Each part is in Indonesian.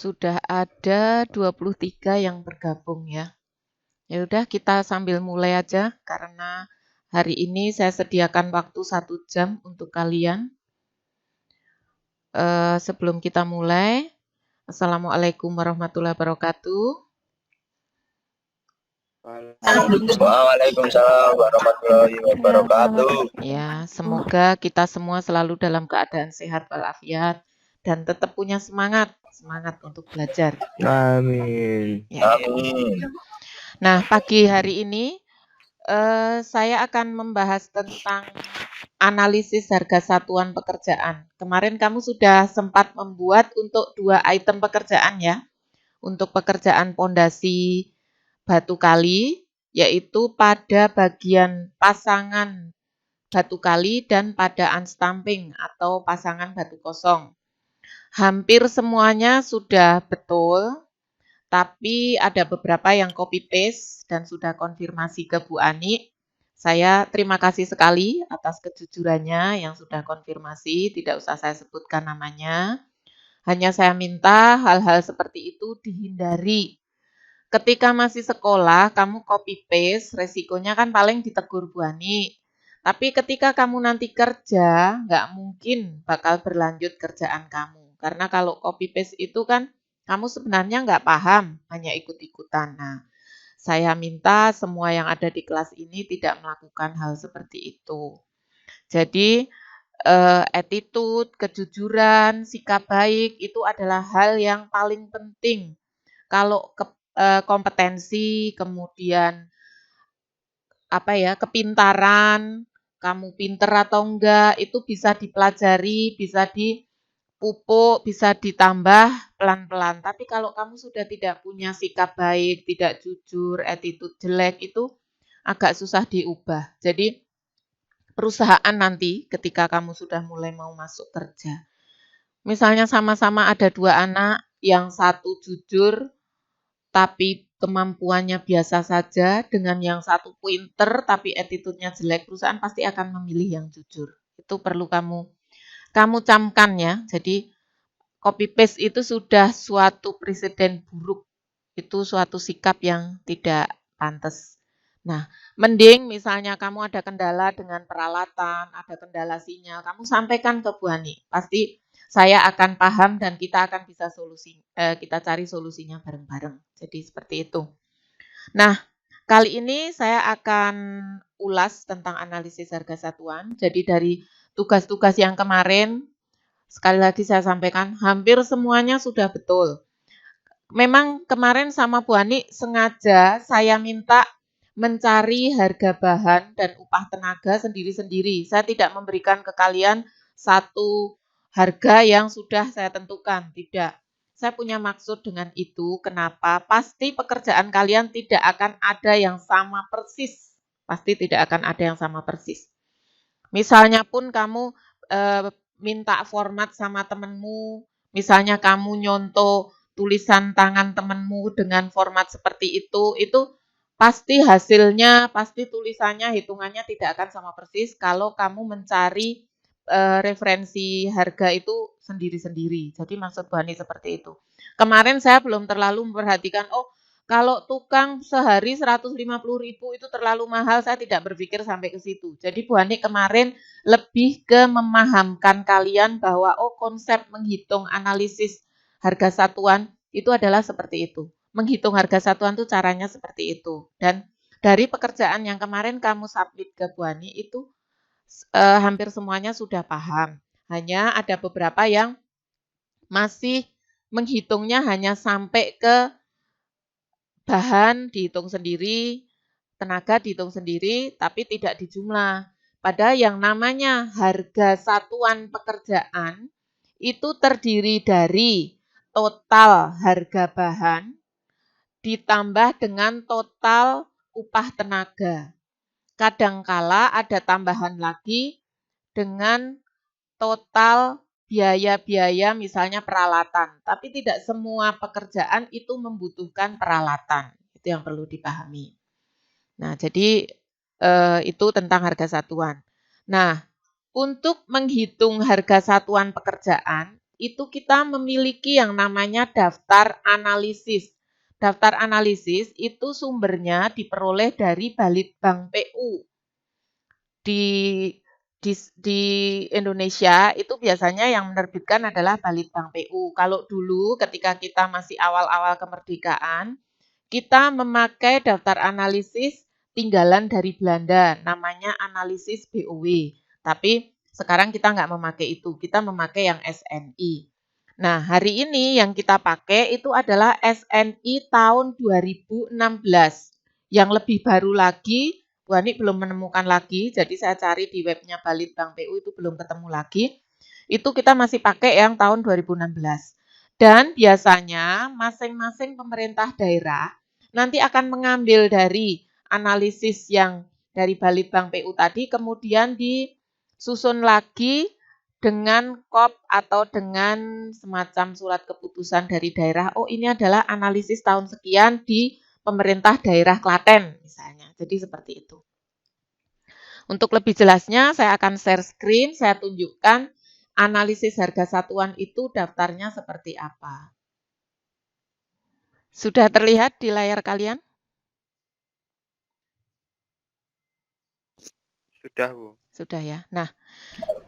Sudah ada 23 yang bergabung ya. Ya udah kita sambil mulai aja karena hari ini saya sediakan waktu 1 jam untuk kalian. Sebelum kita mulai, Assalamualaikum warahmatullahi wabarakatuh. Waalaikumsalam warahmatullahi wabarakatuh. Ya, semoga kita semua selalu dalam keadaan sehat walafiat dan tetap punya semangat untuk belajar. Amin. Ya. Amin. Nah, pagi hari ini saya akan membahas tentang analisis harga satuan pekerjaan. Kemarin kamu sudah sempat membuat untuk 2 item pekerjaan ya. Untuk pekerjaan pondasi batu kali, yaitu pada bagian pasangan batu kali dan pada unstamping atau pasangan batu kosong. Hampir semuanya sudah betul, tapi ada beberapa yang copy paste dan sudah konfirmasi ke Bu Ani. Saya terima kasih sekali atas kejujurannya yang sudah konfirmasi, tidak usah saya sebutkan namanya. Hanya saya minta hal-hal seperti itu dihindari. Ketika masih sekolah, kamu copy paste, resikonya kan paling ditegur Bu Ani. Tapi ketika kamu nanti kerja, nggak mungkin bakal berlanjut kerjaan kamu. Karena kalau copy paste itu kan kamu sebenarnya nggak paham, hanya ikut-ikutan. Nah, saya minta semua yang ada di kelas ini tidak melakukan hal seperti itu. Jadi, attitude, kejujuran, sikap baik itu adalah hal yang paling penting. Kalau kompetensi, kemudian kepintaran, kamu pinter atau enggak, itu bisa dipelajari, bisa dipupuk, bisa ditambah pelan-pelan. Tapi kalau kamu sudah tidak punya sikap baik, tidak jujur, attitude jelek, itu agak susah diubah. Jadi perusahaan nanti ketika kamu sudah mulai mau masuk kerja, misalnya sama-sama ada 2 anak, yang satu jujur, tapi kemampuannya biasa saja, dengan yang satu pinter tapi attitude-nya jelek, perusahaan pasti akan memilih yang jujur. Itu perlu kamu camkan ya. Jadi copy paste itu sudah suatu presiden buruk. Itu suatu sikap yang tidak pantas. Nah, mending misalnya kamu ada kendala dengan peralatan, ada kendala sinyal, kamu sampaikan ke Bu Ani. Pasti saya akan paham dan kita akan bisa kita cari solusinya bareng-bareng. Jadi seperti itu. Nah, kali ini saya akan ulas tentang analisis harga satuan. Jadi dari tugas-tugas yang kemarin, sekali lagi saya sampaikan, hampir semuanya sudah betul. Memang kemarin sama Bu Ani sengaja saya minta mencari harga bahan dan upah tenaga sendiri-sendiri. Saya tidak memberikan ke kalian satu harga yang sudah saya tentukan, tidak. Saya punya maksud dengan itu, kenapa? Pasti pekerjaan kalian tidak akan ada yang sama persis. Pasti tidak akan ada yang sama persis. Misalnya pun kamu minta format sama temenmu, misalnya kamu nyontoh tulisan tangan temenmu dengan format seperti itu pasti hasilnya, pasti tulisannya, hitungannya tidak akan sama persis kalau kamu mencari referensi harga itu sendiri-sendiri. Jadi maksud Bu Ani seperti itu. Kemarin saya belum terlalu memperhatikan, oh kalau tukang sehari 150.000 itu terlalu mahal, saya tidak berpikir sampai ke situ. Jadi Bu Ani kemarin lebih ke memahamkan kalian bahwa oh konsep menghitung analisis harga satuan itu adalah seperti itu. Menghitung harga satuan itu caranya seperti itu. Dan dari pekerjaan yang kemarin kamu submit ke Bu Ani itu hampir semuanya sudah paham. Hanya ada beberapa yang masih menghitungnya hanya sampai ke bahan dihitung sendiri, tenaga dihitung sendiri, tapi tidak dijumlah. Padahal yang namanya harga satuan pekerjaan itu terdiri dari total harga bahan ditambah dengan total upah tenaga. Kadangkala ada tambahan lagi dengan total biaya-biaya misalnya peralatan, tapi tidak semua pekerjaan itu membutuhkan peralatan. Itu yang perlu dipahami. Nah, jadi itu tentang harga satuan. Nah, untuk menghitung harga satuan pekerjaan itu kita memiliki yang namanya daftar analisis. Daftar analisis itu sumbernya diperoleh dari Balitbank PU. Di Indonesia itu biasanya yang menerbitkan adalah Balitbank PU. Kalau dulu ketika kita masih awal-awal kemerdekaan, kita memakai daftar analisis tinggalan dari Belanda, namanya analisis BOW. Tapi sekarang kita nggak memakai itu, kita memakai yang SNI. Nah, hari ini yang kita pakai itu adalah SNI tahun 2016. Yang lebih baru lagi, Bu Ani belum menemukan lagi, jadi saya cari di webnya Balitbank PU itu belum ketemu lagi. Itu kita masih pakai yang tahun 2016. Dan biasanya masing-masing pemerintah daerah nanti akan mengambil dari analisis yang dari Balitbank PU tadi, kemudian disusun lagi dengan KOP atau dengan semacam surat keputusan dari daerah. Oh, ini adalah analisis tahun sekian di pemerintah daerah Klaten misalnya. Jadi seperti itu. Untuk lebih jelasnya saya akan share screen, saya tunjukkan analisis harga satuan itu daftarnya seperti apa. Sudah terlihat di layar kalian? Sudah, Bu. Sudah ya. Nah,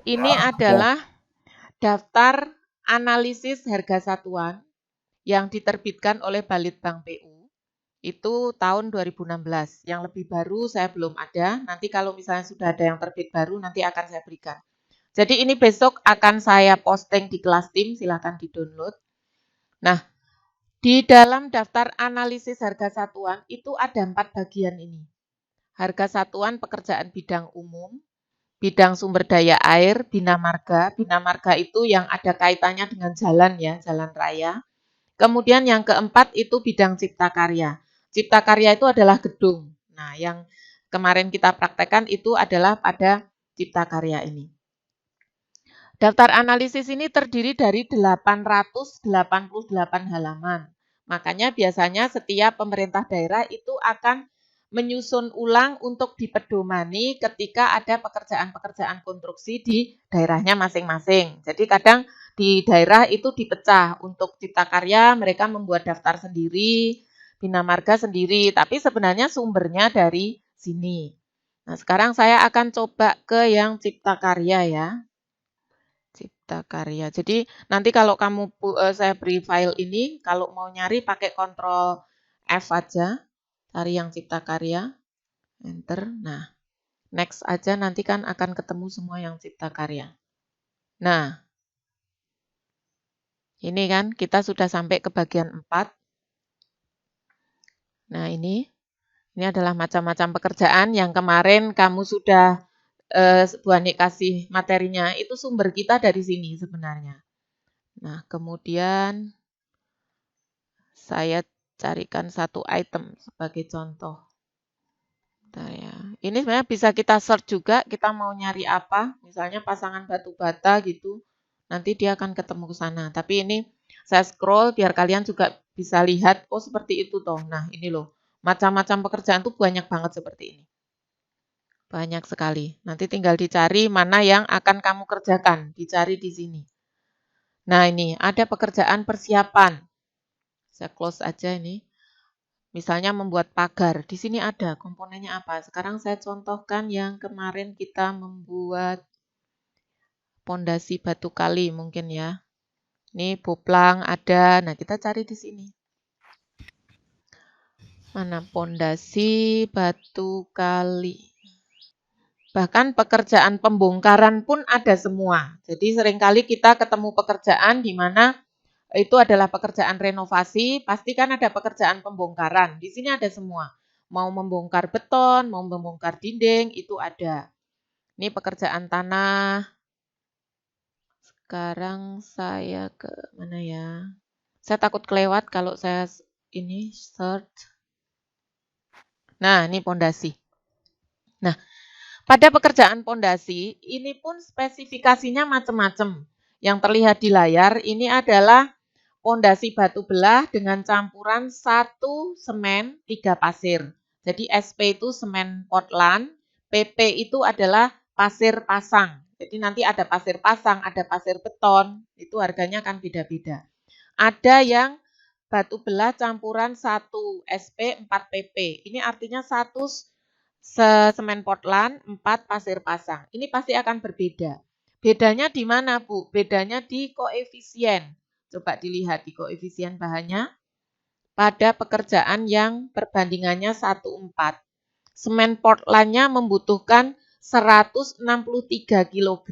ini adalah daftar analisis harga satuan yang diterbitkan oleh Balitbank PU. Itu tahun 2016. Yang lebih baru saya belum ada. Nanti kalau misalnya sudah ada yang terbit baru, nanti akan saya berikan. Jadi ini besok akan saya posting di kelas tim, silahkan di-download. Nah, di dalam daftar analisis harga satuan itu ada 4 bagian ini. Harga satuan pekerjaan bidang umum, bidang sumber daya air, bina marga. Bina marga itu yang ada kaitannya dengan jalan ya, jalan raya. Kemudian yang keempat itu bidang cipta karya. Cipta karya itu adalah gedung. Nah, yang kemarin kita praktekkan itu adalah pada cipta karya ini. Daftar analisis ini terdiri dari 888 halaman. Makanya biasanya setiap pemerintah daerah itu akan menyusun ulang untuk dipedomani ketika ada pekerjaan-pekerjaan konstruksi di daerahnya masing-masing. Jadi kadang di daerah itu dipecah untuk cipta karya, mereka membuat daftar sendiri, bina marga sendiri, tapi sebenarnya sumbernya dari sini. Nah, sekarang saya akan coba ke yang cipta karya ya. Cipta karya. Jadi nanti kalau saya beri file ini, kalau mau nyari pakai Ctrl F aja, cari yang cipta karya, enter. Nah, next aja nanti kan akan ketemu semua yang cipta karya. Nah, ini kan kita sudah sampai ke bagian 4. Nah, ini adalah macam-macam pekerjaan yang kemarin kamu sudah Bu Ani kasih materinya, itu sumber kita dari sini sebenarnya. Nah, kemudian saya carikan satu item sebagai contoh. Bentar ya. Ini sebenarnya bisa kita search juga, kita mau nyari apa, misalnya pasangan batu bata gitu, nanti dia akan ketemu ke sana. Tapi ini saya scroll biar kalian juga bisa lihat, oh seperti itu toh. Nah ini loh, macam-macam pekerjaan tuh banyak banget seperti ini. Banyak sekali. Nanti tinggal dicari mana yang akan kamu kerjakan, dicari di sini. Nah ini ada pekerjaan persiapan. Saya close aja ini. Misalnya membuat pagar, di sini ada komponennya apa. Sekarang saya contohkan yang kemarin kita membuat pondasi batu kali mungkin ya. Ini boplang ada, nah kita cari di sini. Mana pondasi batu kali. Bahkan pekerjaan pembongkaran pun ada semua. Jadi seringkali kita ketemu pekerjaan di mana itu adalah pekerjaan renovasi, pasti kan ada pekerjaan pembongkaran. Di sini ada semua. Mau membongkar beton, mau membongkar dinding, itu ada. Ini pekerjaan tanah. Sekarang saya ke mana ya? Saya takut kelewat kalau saya ini search. Nah, ini pondasi. Nah, pada pekerjaan pondasi, ini pun spesifikasinya macam-macam. Yang terlihat di layar ini adalah pondasi batu belah dengan campuran 1 semen 3 pasir. Jadi SP itu semen Portland, PP itu adalah pasir pasang. Jadi nanti ada pasir pasang, ada pasir beton, itu harganya akan beda-beda. Ada yang batu belah campuran 1 SP 4 PP. Ini artinya 1 semen Portland, 4 pasir pasang. Ini pasti akan berbeda. Bedanya di mana, Bu? Bedanya di koefisien. Coba dilihat di koefisien bahannya. Pada pekerjaan yang perbandingannya 1:4. Semen Portland-nya membutuhkan 163 kg.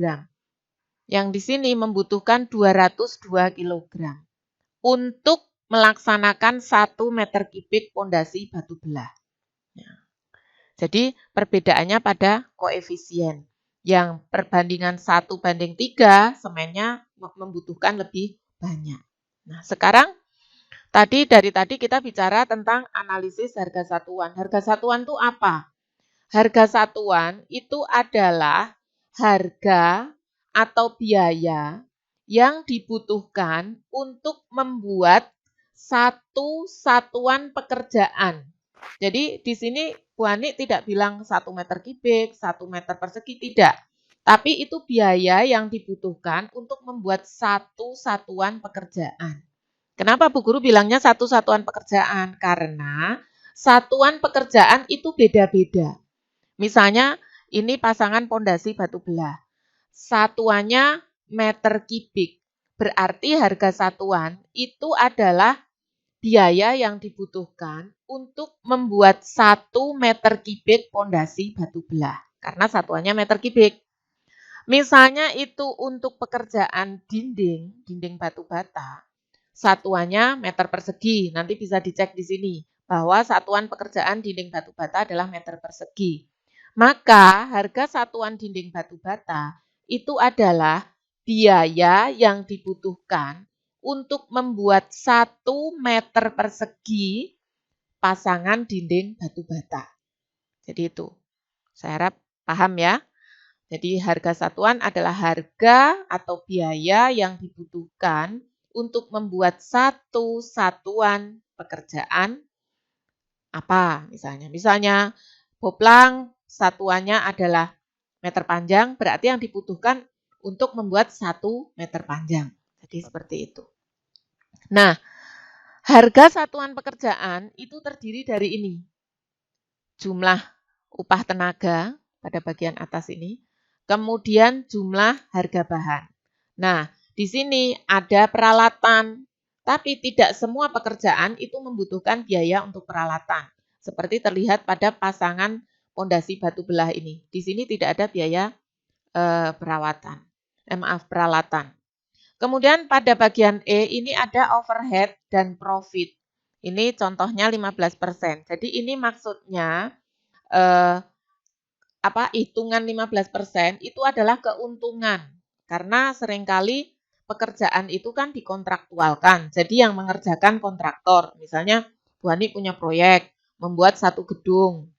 Yang di sini membutuhkan 202 kg untuk melaksanakan 1 meter kubik pondasi batu belah. Jadi perbedaannya pada koefisien. Yang perbandingan 1:3, semennya membutuhkan lebih banyak. Nah, sekarang dari tadi kita bicara tentang analisis harga satuan. Harga satuan itu apa? Harga satuan itu adalah harga atau biaya yang dibutuhkan untuk membuat satu satuan pekerjaan. Jadi di sini Bu Ani tidak bilang 1 meter kubik, 1 meter persegi, tidak. Tapi itu biaya yang dibutuhkan untuk membuat satu satuan pekerjaan. Kenapa Bu Guru bilangnya satu satuan pekerjaan? Karena satuan pekerjaan itu beda-beda. Misalnya ini pasangan pondasi batu belah. Satuannya meter kubik. Berarti harga satuan itu adalah biaya yang dibutuhkan untuk membuat 1 meter kubik pondasi batu belah. Karena satuannya meter kubik. Misalnya itu untuk pekerjaan dinding batu bata. Satuannya meter persegi. Nanti bisa dicek di sini bahwa satuan pekerjaan dinding batu bata adalah meter persegi. Maka harga satuan dinding batu bata itu adalah biaya yang dibutuhkan untuk membuat 1 meter persegi pasangan dinding batu bata. Jadi itu, saya harap paham ya. Jadi harga satuan adalah harga atau biaya yang dibutuhkan untuk membuat satu satuan pekerjaan apa misalnya. Misalnya boplang satuannya adalah meter panjang, berarti yang dibutuhkan untuk membuat 1 meter panjang. Jadi seperti itu. Nah, harga satuan pekerjaan itu terdiri dari ini. Jumlah upah tenaga pada bagian atas ini, kemudian jumlah harga bahan. Nah, di sini ada peralatan, tapi tidak semua pekerjaan itu membutuhkan biaya untuk peralatan. Seperti terlihat pada pasangan pondasi batu belah ini. Di sini tidak ada biaya peralatan. Kemudian pada bagian E ini ada overhead dan profit. Ini contohnya 15%. Jadi ini maksudnya hitungan 15% itu adalah keuntungan. Karena seringkali pekerjaan itu kan dikontraktualkan. Jadi yang mengerjakan kontraktor. Misalnya Bu Ani punya proyek membuat satu gedung.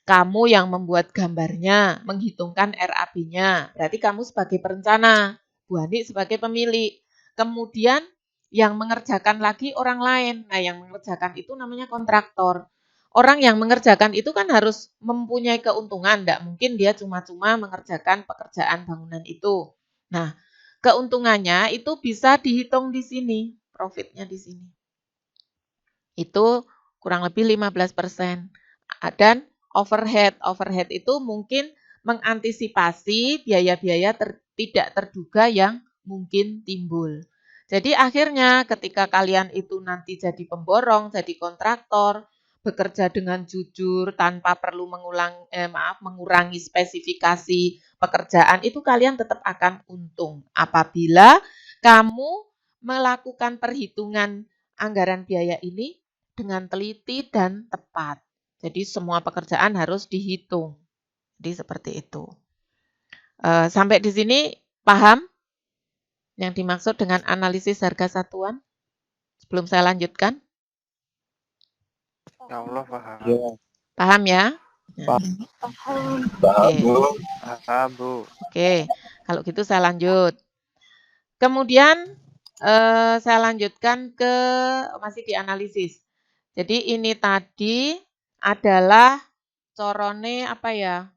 Kamu yang membuat gambarnya, menghitungkan RAB-nya. Berarti kamu sebagai perencana, Bu Ani sebagai pemilik. Kemudian yang mengerjakan lagi orang lain. Nah, yang mengerjakan itu namanya kontraktor. Orang yang mengerjakan itu kan harus mempunyai keuntungan. Tidak mungkin dia cuma-cuma mengerjakan pekerjaan bangunan itu. Nah, keuntungannya itu bisa dihitung di sini. Profitnya di sini. Itu kurang lebih 15%. Dan overhead. Overhead itu mungkin mengantisipasi biaya-biaya tidak terduga yang mungkin timbul. Jadi akhirnya ketika kalian itu nanti jadi pemborong, jadi kontraktor, bekerja dengan jujur tanpa perlu mengurangi spesifikasi pekerjaan, itu kalian tetap akan untung. Apabila kamu melakukan perhitungan anggaran biaya ini dengan teliti dan tepat. Jadi semua pekerjaan harus dihitung. Jadi seperti itu. Sampai di sini paham yang dimaksud dengan analisis harga satuan? Sebelum saya lanjutkan. Ya Allah, paham. Ya, Paham ya? paham. Oke. Paham, Bu. Oke, kalau gitu saya lanjut. Kemudian saya lanjutkan ke masih di analisis. Jadi ini tadi adalah corone apa ya?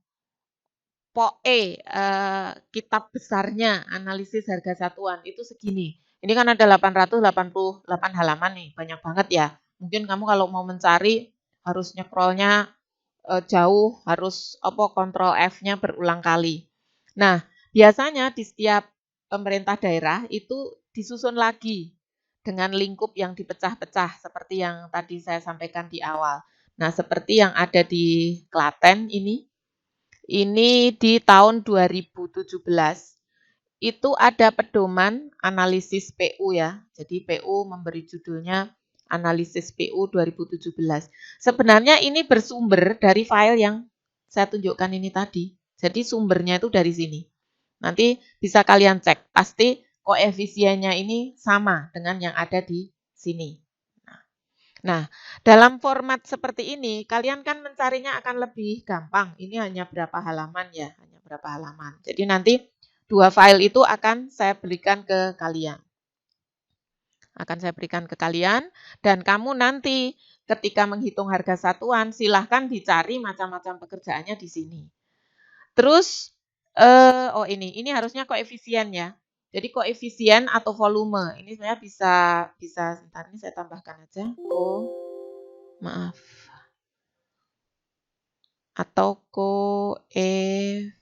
kitab besarnya analisis harga satuan itu segini. Ini kan ada 888 halaman nih, banyak banget ya. Mungkin kamu kalau mau mencari harus nyekrolnya jauh, harus kontrol F-nya berulang kali. Nah, biasanya di setiap pemerintah daerah itu disusun lagi dengan lingkup yang dipecah-pecah seperti yang tadi saya sampaikan di awal. Nah, seperti yang ada di Klaten ini di tahun 2017 itu ada pedoman analisis PU ya. Jadi PU memberi judulnya analisis PU 2017. Sebenarnya ini bersumber dari file yang saya tunjukkan ini tadi. Jadi sumbernya itu dari sini. Nanti bisa kalian cek, pasti koefisiennya ini sama dengan yang ada di sini. Nah, dalam format seperti ini, kalian kan mencarinya akan lebih gampang. Ini hanya berapa halaman ya, hanya berapa halaman. Jadi nanti 2 file itu akan saya berikan ke kalian. Dan kamu nanti ketika menghitung harga satuan, silahkan dicari macam-macam pekerjaannya di sini. Terus, ini harusnya koefisien ya. Jadi koefisien atau volume, ini sebenarnya bisa sebentar ini saya tambahkan aja. Atau koefisien.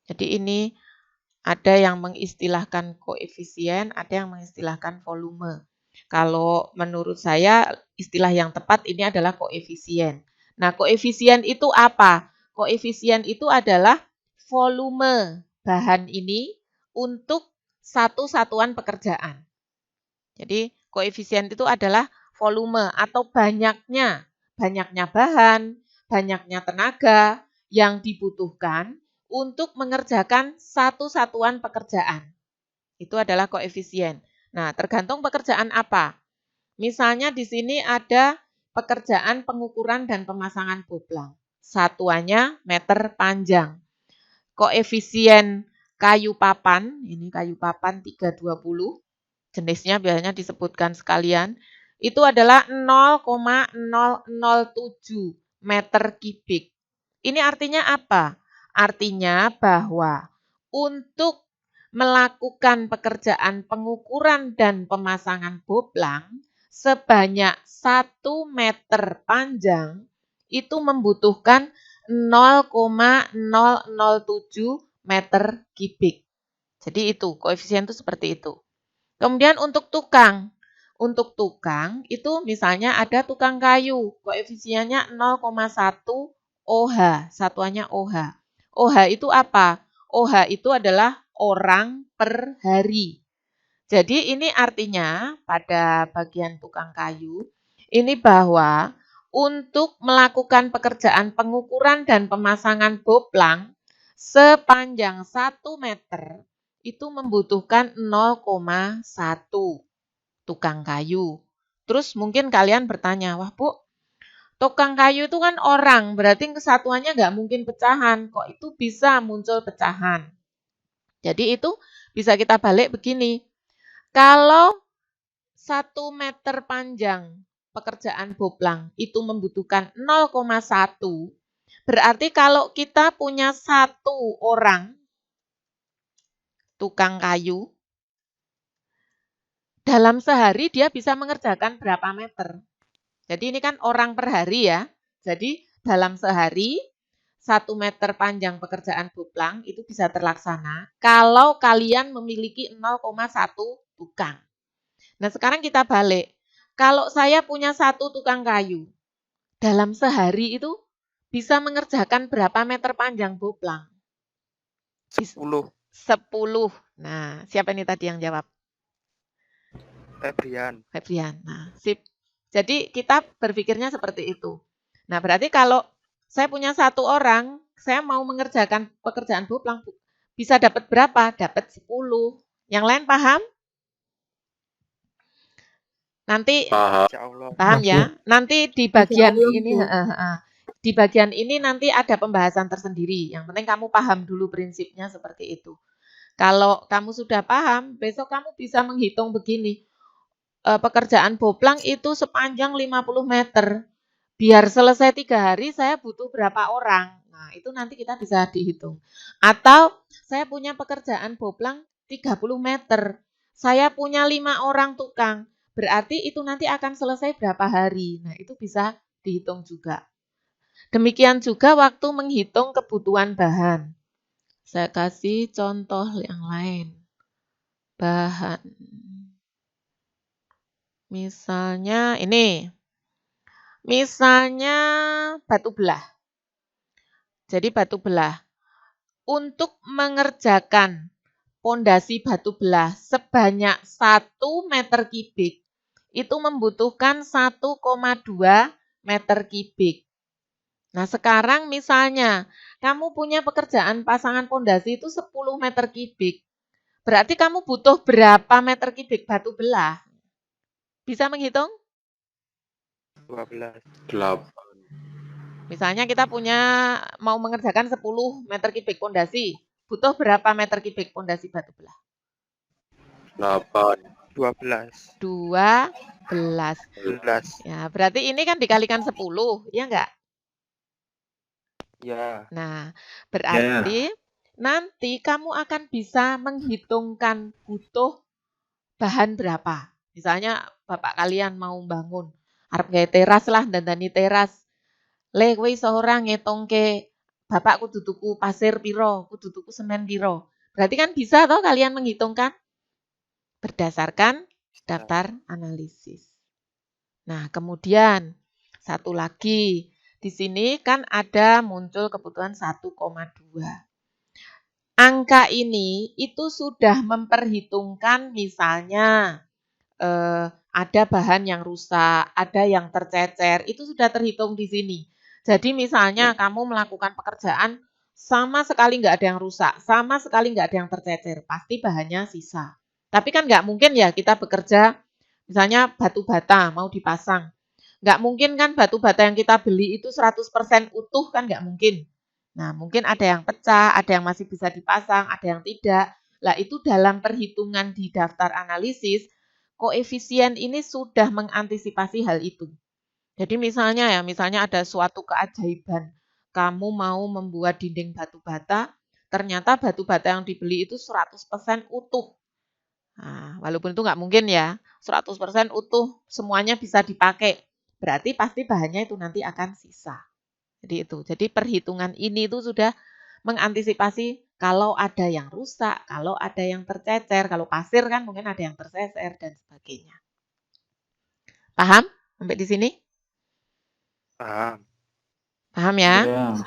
Jadi ini ada yang mengistilahkan koefisien, ada yang mengistilahkan volume. Kalau menurut saya istilah yang tepat ini adalah koefisien. Nah, koefisien itu apa? Koefisien itu adalah volume bahan ini untuk satu satuan pekerjaan. Jadi koefisien itu adalah volume atau banyaknya bahan, banyaknya tenaga yang dibutuhkan untuk mengerjakan satu satuan pekerjaan. Itu adalah koefisien. Nah, tergantung pekerjaan apa. Misalnya di sini ada pekerjaan pengukuran dan pemasangan boblang. Satuannya meter panjang. Koefisien kayu papan, ini kayu papan 320, jenisnya biasanya disebutkan sekalian, itu adalah 0,007 meter kubik. Ini artinya apa? Artinya bahwa untuk melakukan pekerjaan pengukuran dan pemasangan boblang sebanyak 1 meter panjang itu membutuhkan 0,007 meter kubik. Jadi itu, koefisien itu seperti itu. Kemudian untuk tukang itu misalnya ada tukang kayu, koefisiennya 0,1 OH, satuannya OH. OH itu apa? OH itu adalah orang per hari. Jadi ini artinya pada bagian tukang kayu, ini bahwa untuk melakukan pekerjaan pengukuran dan pemasangan boblang sepanjang 1 meter itu membutuhkan 0,1 tukang kayu. Terus mungkin kalian bertanya, wah Bu, tukang kayu itu kan orang, berarti kesatuannya nggak mungkin pecahan. Kok itu bisa muncul pecahan? Jadi itu bisa kita balik begini. Kalau 1 meter panjang pekerjaan boblang itu membutuhkan 0,1, berarti kalau kita punya 1 orang tukang kayu, dalam sehari dia bisa mengerjakan berapa meter. Jadi ini kan orang per hari ya. Jadi dalam sehari 1 meter panjang pekerjaan boblang itu bisa terlaksana kalau kalian memiliki 0,1 tukang. Nah sekarang kita balik. Kalau saya punya 1 tukang kayu, dalam sehari itu bisa mengerjakan berapa meter panjang boblang? 10. 10. Nah, siapa ini tadi yang jawab? Febrian. Nah, sip. Jadi kita berpikirnya seperti itu. Nah, berarti kalau saya punya 1 orang, saya mau mengerjakan pekerjaan boblang, bisa dapat berapa? Dapat 10. Yang lain paham? Nanti paham ya. Nanti di bagian ini di bagian ini nanti ada pembahasan tersendiri. Yang penting kamu paham dulu prinsipnya seperti itu. Kalau kamu sudah paham, besok kamu bisa menghitung begini. Pekerjaan boblang itu sepanjang 50 meter. biar selesai 3 hari saya butuh berapa orang. Nah, itu nanti kita bisa dihitung. Atau saya punya pekerjaan boplang 30 meter. Saya punya 5 orang tukang. Berarti itu nanti akan selesai berapa hari. Nah, itu bisa dihitung juga. Demikian juga waktu menghitung kebutuhan bahan. Saya kasih contoh yang lain. Bahan. Misalnya ini. Misalnya batu belah. Jadi batu belah. Untuk mengerjakan pondasi batu belah sebanyak 1 meter kubik, itu membutuhkan 1,2 meter kubik. Nah, sekarang misalnya kamu punya pekerjaan pasangan pondasi itu 10 meter kubik. Berarti kamu butuh berapa meter kubik batu belah? Bisa menghitung? 12. 8. Misalnya kita mau mengerjakan 10 meter kubik pondasi. Butuh berapa meter kubik pondasi batu belah? 8. 12. 12. 12. Ya, berarti ini kan dikalikan 10, ya enggak? Ya. Nah, berarti nanti kamu akan bisa menghitungkan butuh bahan berapa. Misalnya bapak kalian mau bangun, arep gawe teras lah, dandani teras. Le kowe iso ora ngitungke bapak kudu tuku pasir piro, kudu tuku semen piro. Berarti kan bisa toh kalian menghitungkan berdasarkan daftar analisis. Nah, kemudian satu lagi. Di sini kan ada muncul kebutuhan 1,2. Angka ini itu sudah memperhitungkan misalnya ada bahan yang rusak, ada yang tercecer, itu sudah terhitung di sini. Jadi misalnya kamu melakukan pekerjaan sama sekali nggak ada yang rusak, sama sekali nggak ada yang tercecer, pasti bahannya sisa. Tapi kan nggak mungkin ya kita bekerja, misalnya batu bata mau dipasang. Nggak mungkin kan batu bata yang kita beli itu 100% utuh kan nggak mungkin. Nah, mungkin ada yang pecah, ada yang masih bisa dipasang, ada yang tidak. Lah itu dalam perhitungan di daftar analisis, koefisien ini sudah mengantisipasi hal itu. Jadi misalnya ada suatu keajaiban. Kamu mau membuat dinding batu bata, ternyata batu bata yang dibeli itu 100% utuh. Nah, walaupun itu nggak mungkin ya, 100% utuh, semuanya bisa dipakai. Berarti pasti bahannya itu nanti akan sisa. Jadi itu. Jadi perhitungan ini itu sudah mengantisipasi kalau ada yang rusak, kalau ada yang tercecer, kalau pasir kan mungkin ada yang tercecer dan sebagainya. Paham sampai di sini? Paham. Paham ya? Ya.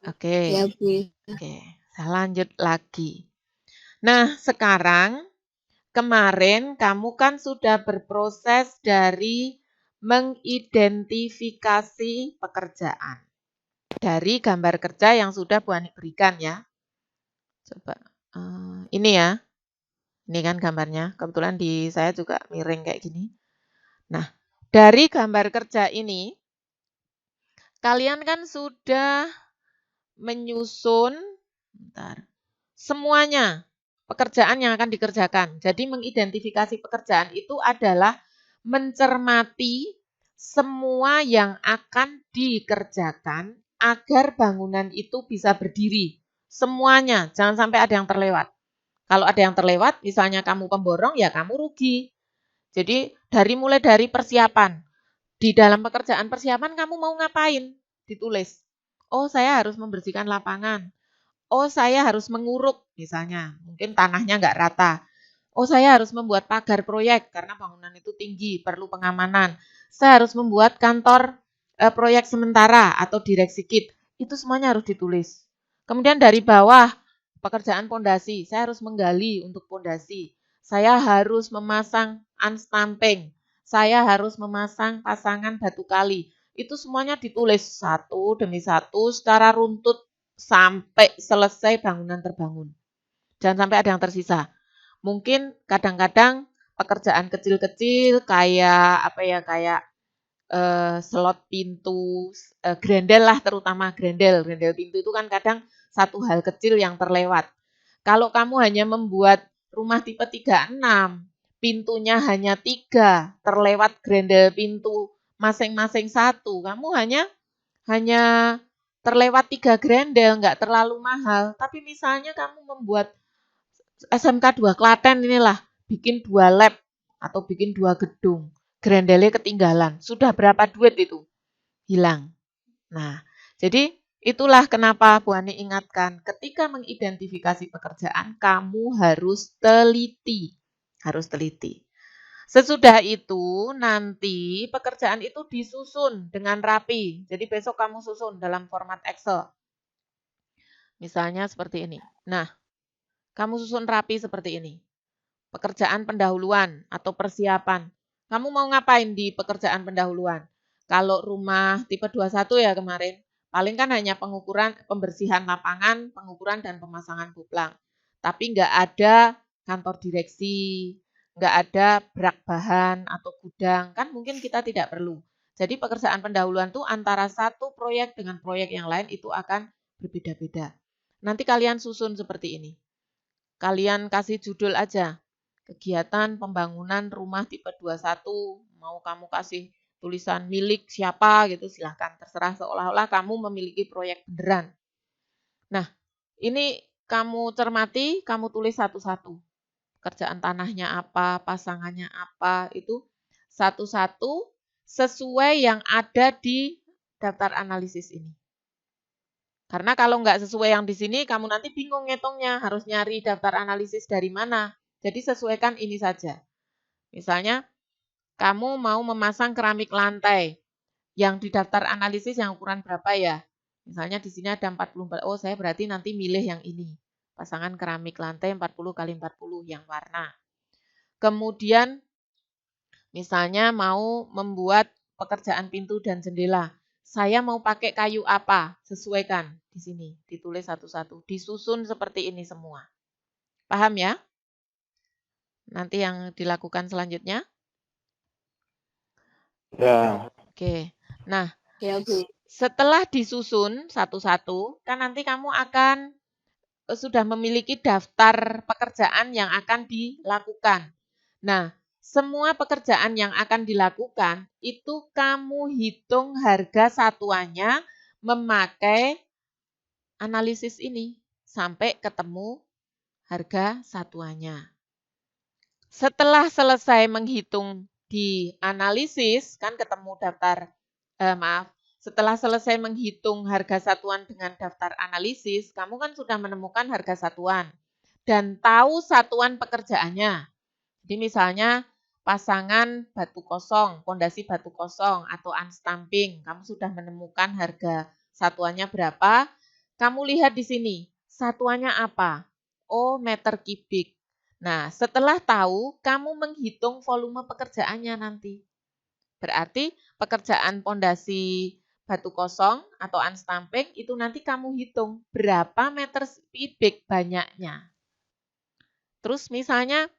Oke. Ya, Bu. Oke, saya lanjut lagi. Nah, sekarang kemarin kamu kan sudah berproses dari mengidentifikasi pekerjaan. Dari gambar kerja yang sudah Bu Ani berikan ya. Coba, ini ya. Ini kan gambarnya, kebetulan di saya juga miring kayak gini. Nah, dari gambar kerja ini, kalian kan sudah menyusun semuanya pekerjaan yang akan dikerjakan. Jadi mengidentifikasi pekerjaan itu adalah mencermati semua yang akan dikerjakan agar bangunan itu bisa berdiri. Semuanya, jangan sampai ada yang terlewat. Kalau ada yang terlewat, misalnya kamu pemborong, ya kamu rugi. Jadi mulai dari persiapan. Di dalam pekerjaan persiapan kamu mau ngapain? Ditulis. Oh, saya harus membersihkan lapangan. Oh, saya harus menguruk misalnya. Mungkin tanahnya nggak rata. Oh, saya harus membuat pagar proyek karena bangunan itu tinggi, perlu pengamanan. Saya harus membuat kantor proyek sementara atau direksi kit. Itu semuanya harus ditulis. Kemudian dari bawah, pekerjaan pondasi. Saya harus menggali untuk pondasi. Saya harus memasang unstamping. Saya harus memasang pasangan batu kali. Itu semuanya ditulis satu demi satu secara runtut sampai selesai bangunan terbangun. Jangan sampai ada yang tersisa. Mungkin kadang-kadang pekerjaan kecil-kecil kayak slot pintu, grendel lah terutama grendel pintu itu kan kadang satu hal kecil yang terlewat. Kalau kamu hanya membuat rumah tipe 36, pintunya hanya 3, terlewat grendel pintu masing-masing satu. Kamu hanya terlewat 3 grendel, nggak terlalu mahal. Tapi misalnya kamu membuat SMK 2 Klaten inilah, bikin 2 lab atau bikin 2 gedung. Grendelnya ketinggalan. Sudah berapa duit itu? Hilang. Nah, jadi itulah kenapa Bu Ani ingatkan, ketika mengidentifikasi pekerjaan, kamu harus teliti. Harus teliti. Sesudah itu, nanti pekerjaan itu disusun dengan rapi. Jadi besok kamu susun dalam format Excel. Misalnya seperti ini. Nah, kamu susun rapi seperti ini. Pekerjaan pendahuluan atau persiapan. Kamu mau ngapain di pekerjaan pendahuluan? Kalau rumah tipe 21 ya kemarin, paling kan hanya pengukuran, pembersihan lapangan, pengukuran dan pemasangan boplang. Tapi nggak ada kantor direksi, nggak ada brak bahan atau gudang, kan mungkin kita tidak perlu. Jadi pekerjaan pendahuluan tuh antara satu proyek dengan proyek yang lain itu akan berbeda-beda. Nanti kalian susun seperti ini. Kalian kasih judul aja, kegiatan pembangunan rumah tipe 21, mau kamu kasih tulisan milik siapa gitu, silahkan, terserah, seolah-olah kamu memiliki proyek beneran. Nah, ini kamu cermati, kamu tulis satu-satu. Pekerjaan tanahnya apa, pasangannya apa, itu satu-satu sesuai yang ada di daftar analisis ini. Karena kalau nggak sesuai yang di sini, kamu nanti bingung ngitungnya, harus nyari daftar analisis dari mana. Jadi sesuaikan ini saja. Misalnya, kamu mau memasang keramik lantai, yang di daftar analisis yang ukuran berapa ya? Misalnya di sini ada 44, oh saya berarti nanti milih yang ini. Pasangan keramik lantai 40 x 40 yang warna. Kemudian, misalnya mau membuat pekerjaan pintu dan jendela. Saya mau pakai kayu apa? Sesuaikan di sini, ditulis satu-satu. Disusun seperti ini semua. Paham ya? Nanti yang dilakukan selanjutnya. Ya. Oke. Nah, Ya, Bu. setelah disusun satu-satu, kan nanti kamu akan sudah memiliki daftar pekerjaan yang akan dilakukan. Nah, semua pekerjaan yang akan dilakukan itu kamu hitung harga satuannya memakai analisis ini sampai ketemu harga satuannya. Setelah selesai menghitung di analisis, kan ketemu daftar, setelah selesai menghitung harga satuan dengan daftar analisis, kamu kan sudah menemukan harga satuan dan tahu satuan pekerjaannya. Jadi misalnya pasangan batu kosong, pondasi batu kosong atau unstamping, kamu sudah menemukan harga satuannya berapa. Kamu lihat di sini, satuannya apa? Oh, meter kubik. Nah, setelah tahu, kamu menghitung volume pekerjaannya nanti. Berarti pekerjaan pondasi batu kosong atau unstamping itu nanti kamu hitung berapa meter kubik banyaknya. Terus misalnya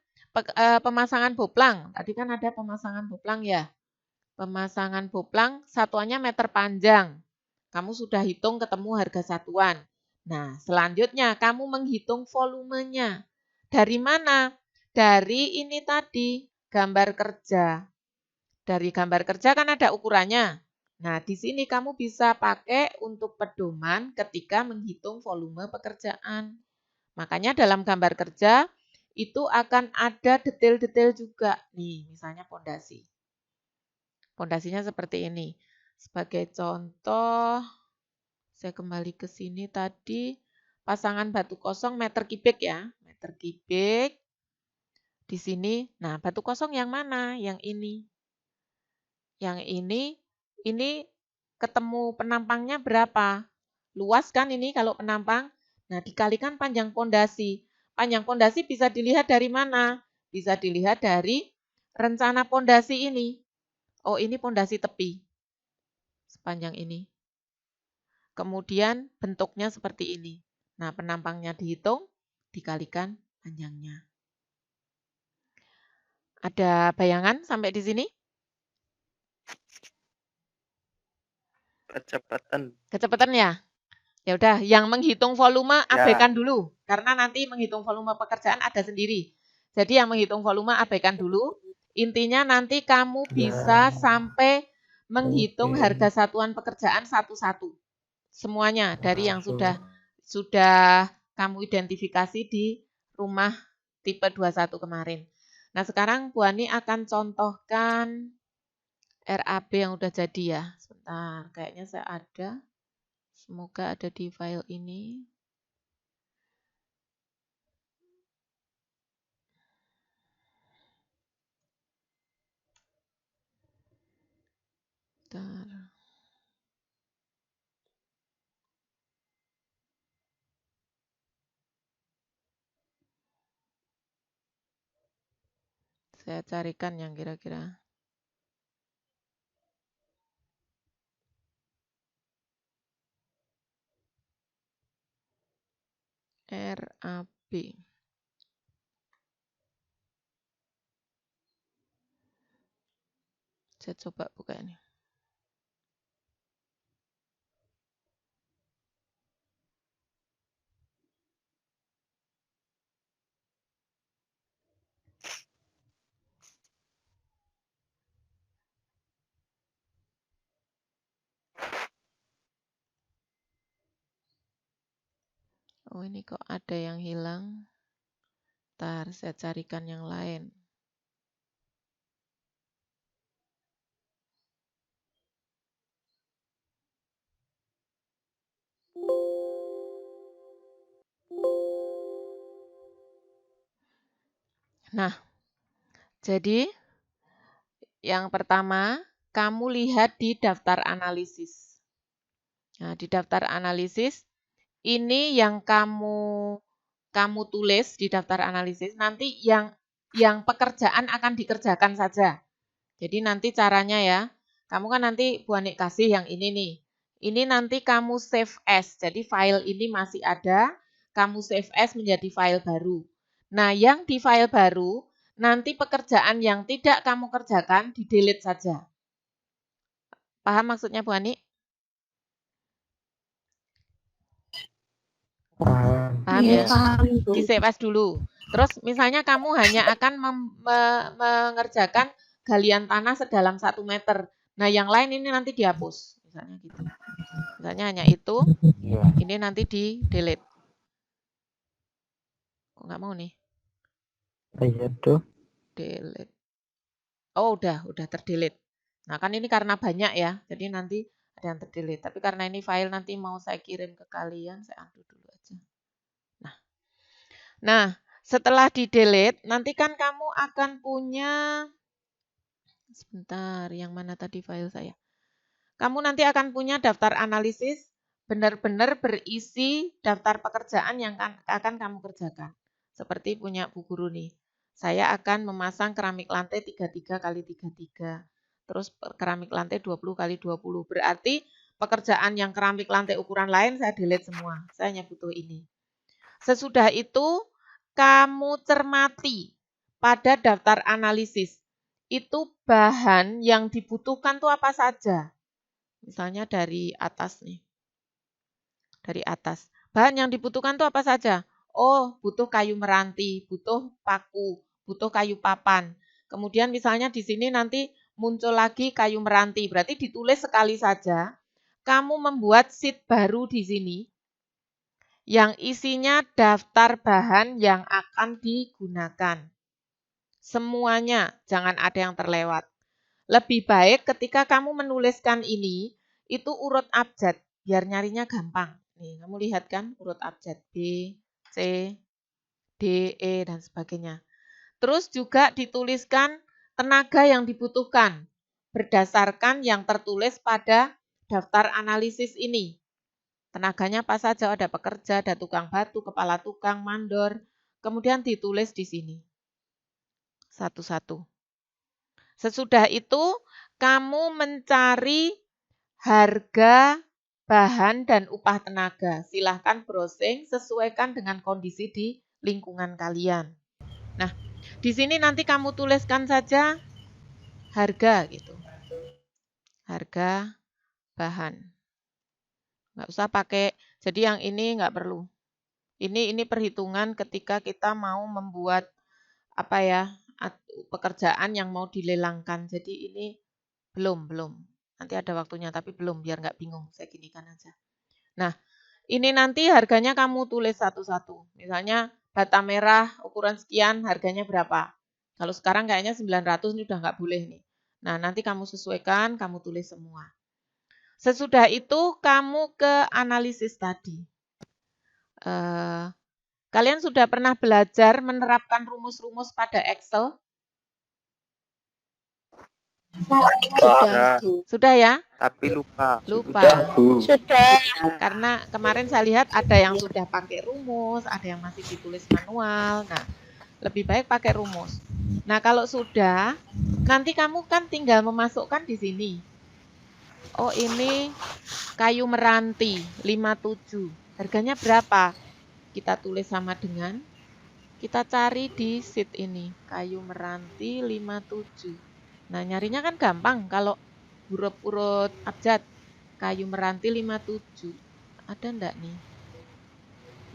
pemasangan boplang, tadi kan ada pemasangan boplang ya. Pemasangan boplang satuannya meter panjang. Kamu sudah hitung ketemu harga satuan. Nah, selanjutnya kamu menghitung volumenya. Dari mana? Dari ini tadi, gambar kerja. Dari gambar kerja kan ada ukurannya. Nah, di sini kamu bisa pakai untuk pedoman ketika menghitung volume pekerjaan. Makanya dalam gambar kerja, itu akan ada detail-detail juga. Nih, misalnya pondasi. Pondasinya seperti ini. Sebagai contoh, saya kembali ke sini tadi, pasangan batu kosong meter kubik ya. Meter kubik. Di sini, nah batu kosong yang mana? Yang ini. Yang ini ketemu penampangnya berapa? Luas kan ini kalau penampang? Nah, dikalikan panjang pondasi. Panjang pondasi bisa dilihat dari mana? Bisa dilihat dari rencana pondasi ini. Oh, ini pondasi tepi. Sepanjang ini. Kemudian bentuknya seperti ini. Nah, penampangnya dihitung, dikalikan panjangnya. Ada bayangan sampai di sini? Kecepatan ya? Ya udah, yang menghitung volume abaikan dulu, karena nanti menghitung volume pekerjaan ada sendiri. Jadi yang menghitung volume abaikan dulu. Intinya nanti kamu bisa sampai menghitung Oke. harga satuan pekerjaan satu-satu. Semuanya dari yang Satu. sudah kamu identifikasi di rumah tipe 21 kemarin. Nah, sekarang Bu Ani akan contohkan RAB yang udah jadi ya. Sebentar, kayaknya saya ada. Semoga ada di file ini. Bentar. Saya carikan yang kira-kira. RAB. Saya coba buka ini. Oh, ini kok ada yang hilang. Ntar saya carikan yang lain. Nah, jadi yang pertama, kamu lihat di daftar analisis. Nah, di daftar analisis, ini yang kamu tulis di daftar analisis, nanti yang pekerjaan akan dikerjakan saja. Jadi nanti caranya ya, kamu kan nanti Bu Ani kasih yang ini nih. Ini nanti kamu save as, jadi file ini masih ada, kamu save as menjadi file baru. Nah, yang di file baru, nanti pekerjaan yang tidak kamu kerjakan, di-delete saja. Paham maksudnya Bu Ani? Paham. Paham Iya, ya? paham, Bu. Di save as dulu. Terus misalnya kamu hanya akan mengerjakan galian tanah sedalam 1 meter. Nah, yang lain ini nanti dihapus. Misalnya gitu. Misalnya hanya itu, Iya. ini nanti di-delete. Kok nggak mau nih? Iya tuh. Delete. Oh, udah ter-delete. Nah, kan ini karena banyak ya, jadi nanti ada yang ter-delete. Tapi karena ini file nanti mau saya kirim ke kalian, saya undo dulu aja. Nah, setelah di-delete, nanti kan kamu akan punya, sebentar, yang mana tadi file saya? Kamu nanti akan punya daftar analisis, benar-benar berisi daftar pekerjaan yang akan kamu kerjakan. Seperti punya Bu Guru nih. Saya akan memasang keramik lantai 33 kali 33. Terus keramik lantai 20 kali 20. Berarti pekerjaan yang keramik lantai ukuran lain saya delete semua. Saya hanya butuh ini. Sesudah itu, kamu cermati pada daftar analisis. Itu bahan yang dibutuhkan tuh apa saja. Misalnya dari atas nih. Dari atas. Bahan yang dibutuhkan tuh apa saja? Oh, butuh kayu meranti, butuh paku, butuh kayu papan. Kemudian misalnya di sini nanti muncul lagi kayu meranti. Berarti ditulis sekali saja. Kamu membuat sheet baru di sini yang isinya daftar bahan yang akan digunakan. Semuanya, jangan ada yang terlewat. Lebih baik ketika kamu menuliskan ini, itu urut abjad, biar nyarinya gampang. Nih, kamu lihat kan urut abjad B, C, D, E, dan sebagainya. Terus juga dituliskan tenaga yang dibutuhkan berdasarkan yang tertulis pada daftar analisis ini. Tenaganya apa saja, ada pekerja, ada tukang batu, kepala tukang, mandor. Kemudian ditulis di sini. Satu-satu. Sesudah itu, kamu mencari harga bahan dan upah tenaga. Silahkan browsing, sesuaikan dengan kondisi di lingkungan kalian. Nah, di sini nanti kamu tuliskan saja harga gitu. Harga bahan. Nggak usah pakai, jadi yang ini nggak perlu. Ini perhitungan ketika kita mau membuat apa ya, pekerjaan yang mau dilelangkan. Jadi ini belum. Nanti ada waktunya, tapi belum, biar nggak bingung. Saya ginikan aja. Nah, ini nanti harganya kamu tulis satu-satu. Misalnya bata merah ukuran sekian, harganya berapa. Kalau sekarang kayaknya 900, ini udah nggak boleh nih. Nah, nanti kamu sesuaikan, kamu tulis semua. Sesudah itu kamu ke analisis tadi. Kalian sudah pernah belajar menerapkan rumus-rumus pada Excel? Sudah. Sudah ya? Tapi lupa. Lupa. Sudah. Karena kemarin saya lihat ada yang sudah pakai rumus, ada yang masih ditulis manual. Nah, lebih baik pakai rumus. Nah, kalau sudah, nanti kamu kan tinggal memasukkan di sini. Oh, ini kayu meranti 57. Harganya berapa? Kita tulis sama dengan, kita cari di sheet ini, kayu meranti 57. Nah, nyarinya kan gampang kalau huruf-huruf abjad. Kayu meranti 57. Ada enggak nih?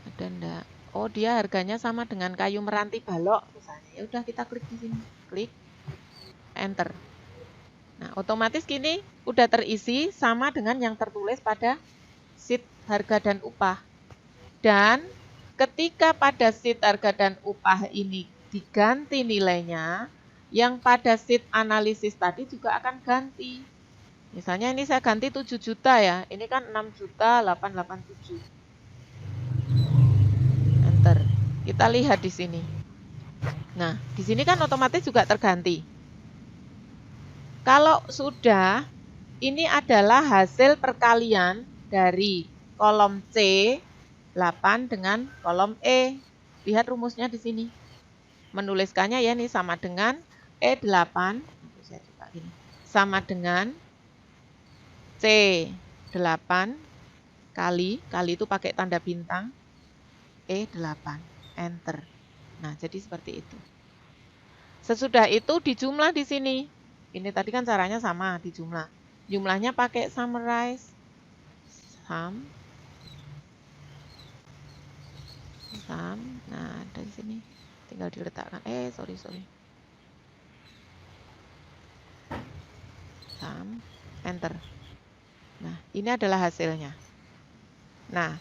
Ada enggak? Oh, dia harganya sama dengan kayu meranti balok misalnya. Ya udah, kita klik di sini. Klik enter. Nah, otomatis gini udah terisi sama dengan yang tertulis pada sheet harga dan upah. Dan ketika pada sheet harga dan upah ini diganti nilainya, yang pada sheet analisis tadi juga akan ganti. Misalnya ini saya ganti 7 juta ya, ini kan 6.887. Enter. Kita lihat di sini. Nah, di sini kan otomatis juga terganti. Kalau sudah, ini adalah hasil perkalian dari kolom C 8 dengan kolom E. Lihat rumusnya di sini. Menuliskannya ya ini sama dengan E8, saya coba gini, sama dengan C8 kali itu pakai tanda bintang, E8, enter. Nah, jadi seperti itu. Sesudah itu dijumlah di sini. Ini tadi kan caranya sama, dijumlah. Jumlahnya pakai summarize. Sum. Nah, dari sini tinggal diletakkan. Sorry. Sum, enter. Nah, ini adalah hasilnya. Nah,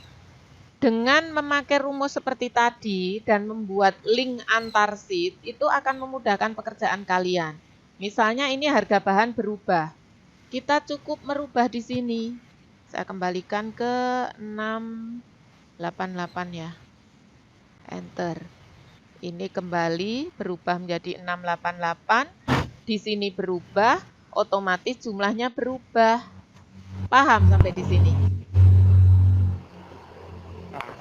dengan memakai rumus seperti tadi dan membuat link antar sheet, itu akan memudahkan pekerjaan kalian. Misalnya ini harga bahan berubah. Kita cukup merubah di sini. Saya kembalikan ke 688 ya. Enter. Ini kembali berubah menjadi 688. Di sini berubah, otomatis jumlahnya berubah. Paham sampai di sini?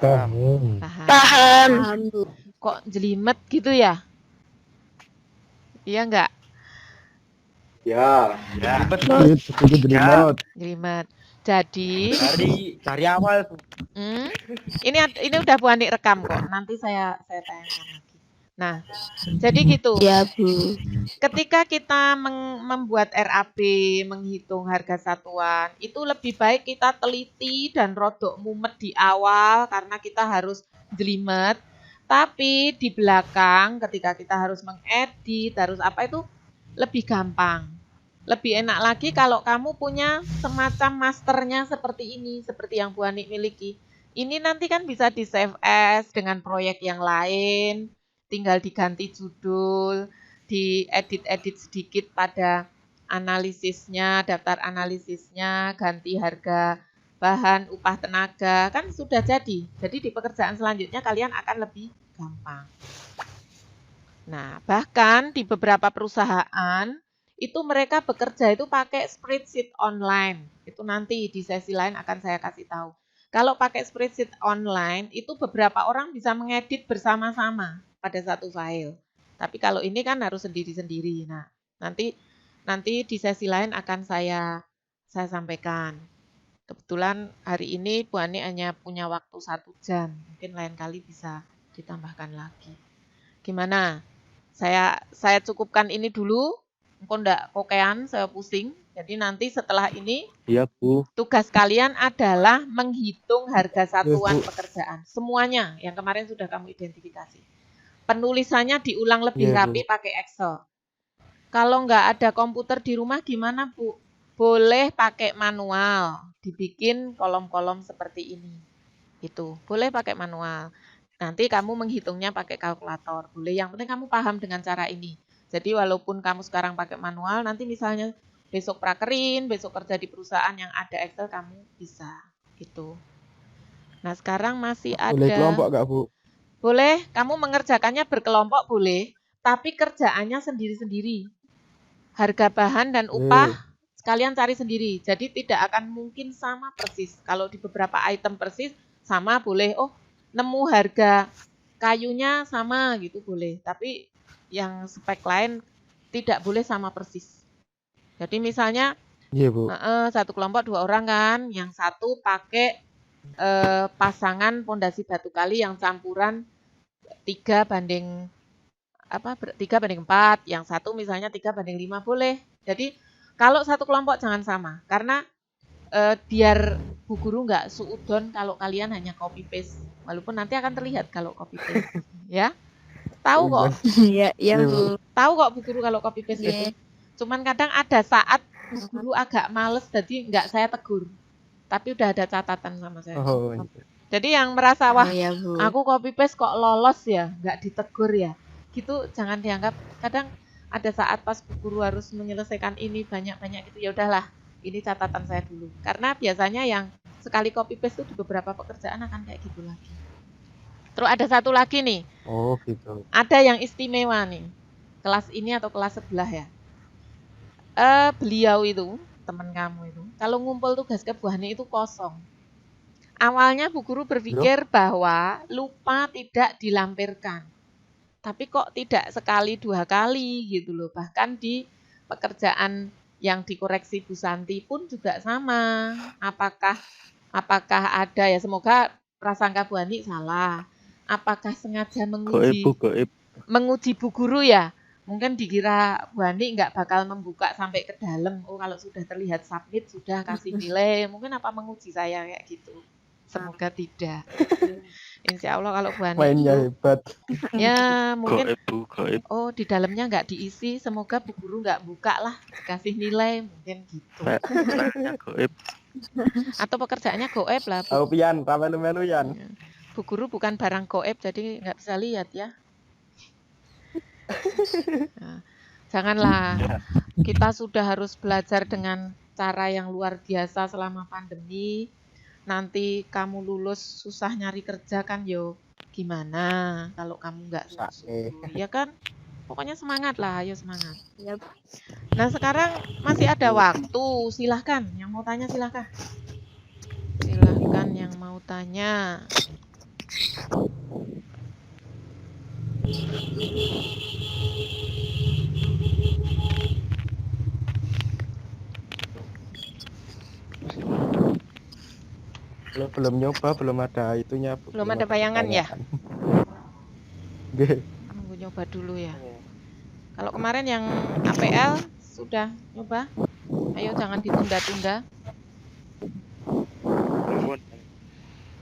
Paham. Paham. Kok jelimet gitu ya? Iya enggak? Ya. Jelimet. Jadi Dari awal. ini udah Bu Ani rekam kok. Nanti saya tayangkan lagi. Nah, jadi gitu. Ya, Bu. Ketika kita membuat RAB, menghitung harga satuan, itu lebih baik kita teliti dan rodok mumet di awal karena kita harus jelimet. Tapi di belakang ketika kita harus mengedit, harus apa itu lebih gampang. Lebih enak lagi kalau kamu punya semacam masternya seperti ini, seperti yang Bu Ani miliki. Ini nanti kan bisa di save as dengan proyek yang lain, tinggal diganti judul, diedit-edit sedikit pada analisisnya, daftar analisisnya, ganti harga bahan, upah tenaga, kan sudah jadi. Jadi di pekerjaan selanjutnya kalian akan lebih gampang. Nah, bahkan di beberapa perusahaan itu mereka bekerja itu pakai spreadsheet online. Itu nanti di sesi lain akan saya kasih tahu. Kalau pakai spreadsheet online itu beberapa orang bisa mengedit bersama-sama pada satu file. Tapi kalau ini kan harus sendiri-sendiri. Nah, nanti di sesi lain akan saya sampaikan. Kebetulan hari ini Bu Ani hanya punya waktu 1 jam. Mungkin lain kali bisa ditambahkan lagi. Gimana? Saya cukupkan ini dulu. Engko ndak kokean, saya pusing. Jadi nanti setelah ini Iya, Bu. tugas kalian adalah menghitung harga satuan pekerjaan. Semuanya yang kemarin sudah kamu identifikasi. Penulisannya diulang lebih Iya, Bu. rapi pakai Excel. Kalau nggak ada komputer di rumah gimana, Bu? boleh pakai manual, dibikin kolom-kolom seperti ini. Itu, boleh pakai manual. Nanti kamu menghitungnya pakai kalkulator, boleh. Yang penting kamu paham dengan cara ini. Jadi walaupun kamu sekarang pakai manual, nanti misalnya besok prakerin, besok kerja di perusahaan yang ada Excel, kamu bisa. Gitu. Nah, sekarang masih Boleh ada. kelompok nggak, Bu? Boleh, kamu mengerjakannya berkelompok boleh, tapi kerjaannya sendiri-sendiri. Harga bahan dan upah sekalian cari sendiri. Jadi tidak akan mungkin sama persis. Kalau di beberapa item persis sama boleh. Oh, nemu harga kayunya sama gitu boleh. Tapi yang spek lain tidak boleh sama persis. Jadi misalnya Iya, Bu. satu kelompok 2 orang kan, yang satu pakai pasangan pondasi batu kali yang campuran 3:4, yang satu misalnya 3:5 boleh. Jadi kalau satu kelompok jangan sama, karena biar Bu Guru nggak suudon kalau kalian hanya copy paste, walaupun nanti akan terlihat kalau copy paste, ya. Tahu kok, Iya, Bu. tahu kok Bu Guru kalau copy paste Iya. itu. Cuman kadang ada saat Bu Guru agak males, jadi nggak saya tegur. Tapi udah ada catatan sama saya. Oh, Jadi yang merasa, wah Iya, Bu. aku copy paste kok lolos ya, nggak ditegur ya. Gitu jangan dianggap. Kadang ada saat pas Bu Guru harus menyelesaikan ini banyak-banyak gitu, ya udahlah. Ini catatan saya dulu. Karena biasanya yang sekali copy paste itu di beberapa pekerjaan akan kayak gitu lagi. Terus ada satu lagi nih. oh gitu. Ada yang istimewa nih. Kelas ini atau kelas sebelah ya. Beliau itu, teman kamu itu, kalau ngumpul tugas kebuahannya itu kosong. Awalnya Bu Guru berpikir bahwa lupa tidak dilampirkan. Tapi kok tidak sekali 2 kali gitu loh. Bahkan di pekerjaan yang dikoreksi Bu Santi pun juga sama. Apakah ada ya, semoga prasangka Bu Ani salah. Apakah sengaja menguji Bu Guru ya? Mungkin dikira Bu Ani nggak bakal membuka sampai ke dalam. Oh, kalau sudah terlihat submit sudah kasih nilai. Mungkin apa menguji saya kayak gitu. Semoga tidak. Insya Allah kalau Bu Ani Mainnya hebat. ya mungkin Gaib. oh di dalamnya nggak diisi. Semoga Bu Guru nggak buka lah kasih nilai mungkin gitu. Gaib. Atau pekerjaannya goib lah Bu. Oh, pian, melu Yan. Bu Guru bukan barang goib jadi nggak bisa lihat ya. Nah, janganlah, kita sudah harus belajar dengan cara yang luar biasa selama pandemi. Nanti kamu lulus susah nyari kerja kan yo gimana kalau kamu nggak sungguh-sungguh, ya kan? Pokoknya semangat lah, ayo semangat. Iya, Nah sekarang masih ada waktu, silahkan yang mau tanya silahkan. Silahkan yang mau tanya. Belum nyoba, belum ada itunya. Belum ada bayangan ya? Nggih. Nunggu nyoba dulu ya. Kalau kemarin yang APL sudah nyoba, ayo jangan ditunda-tunda.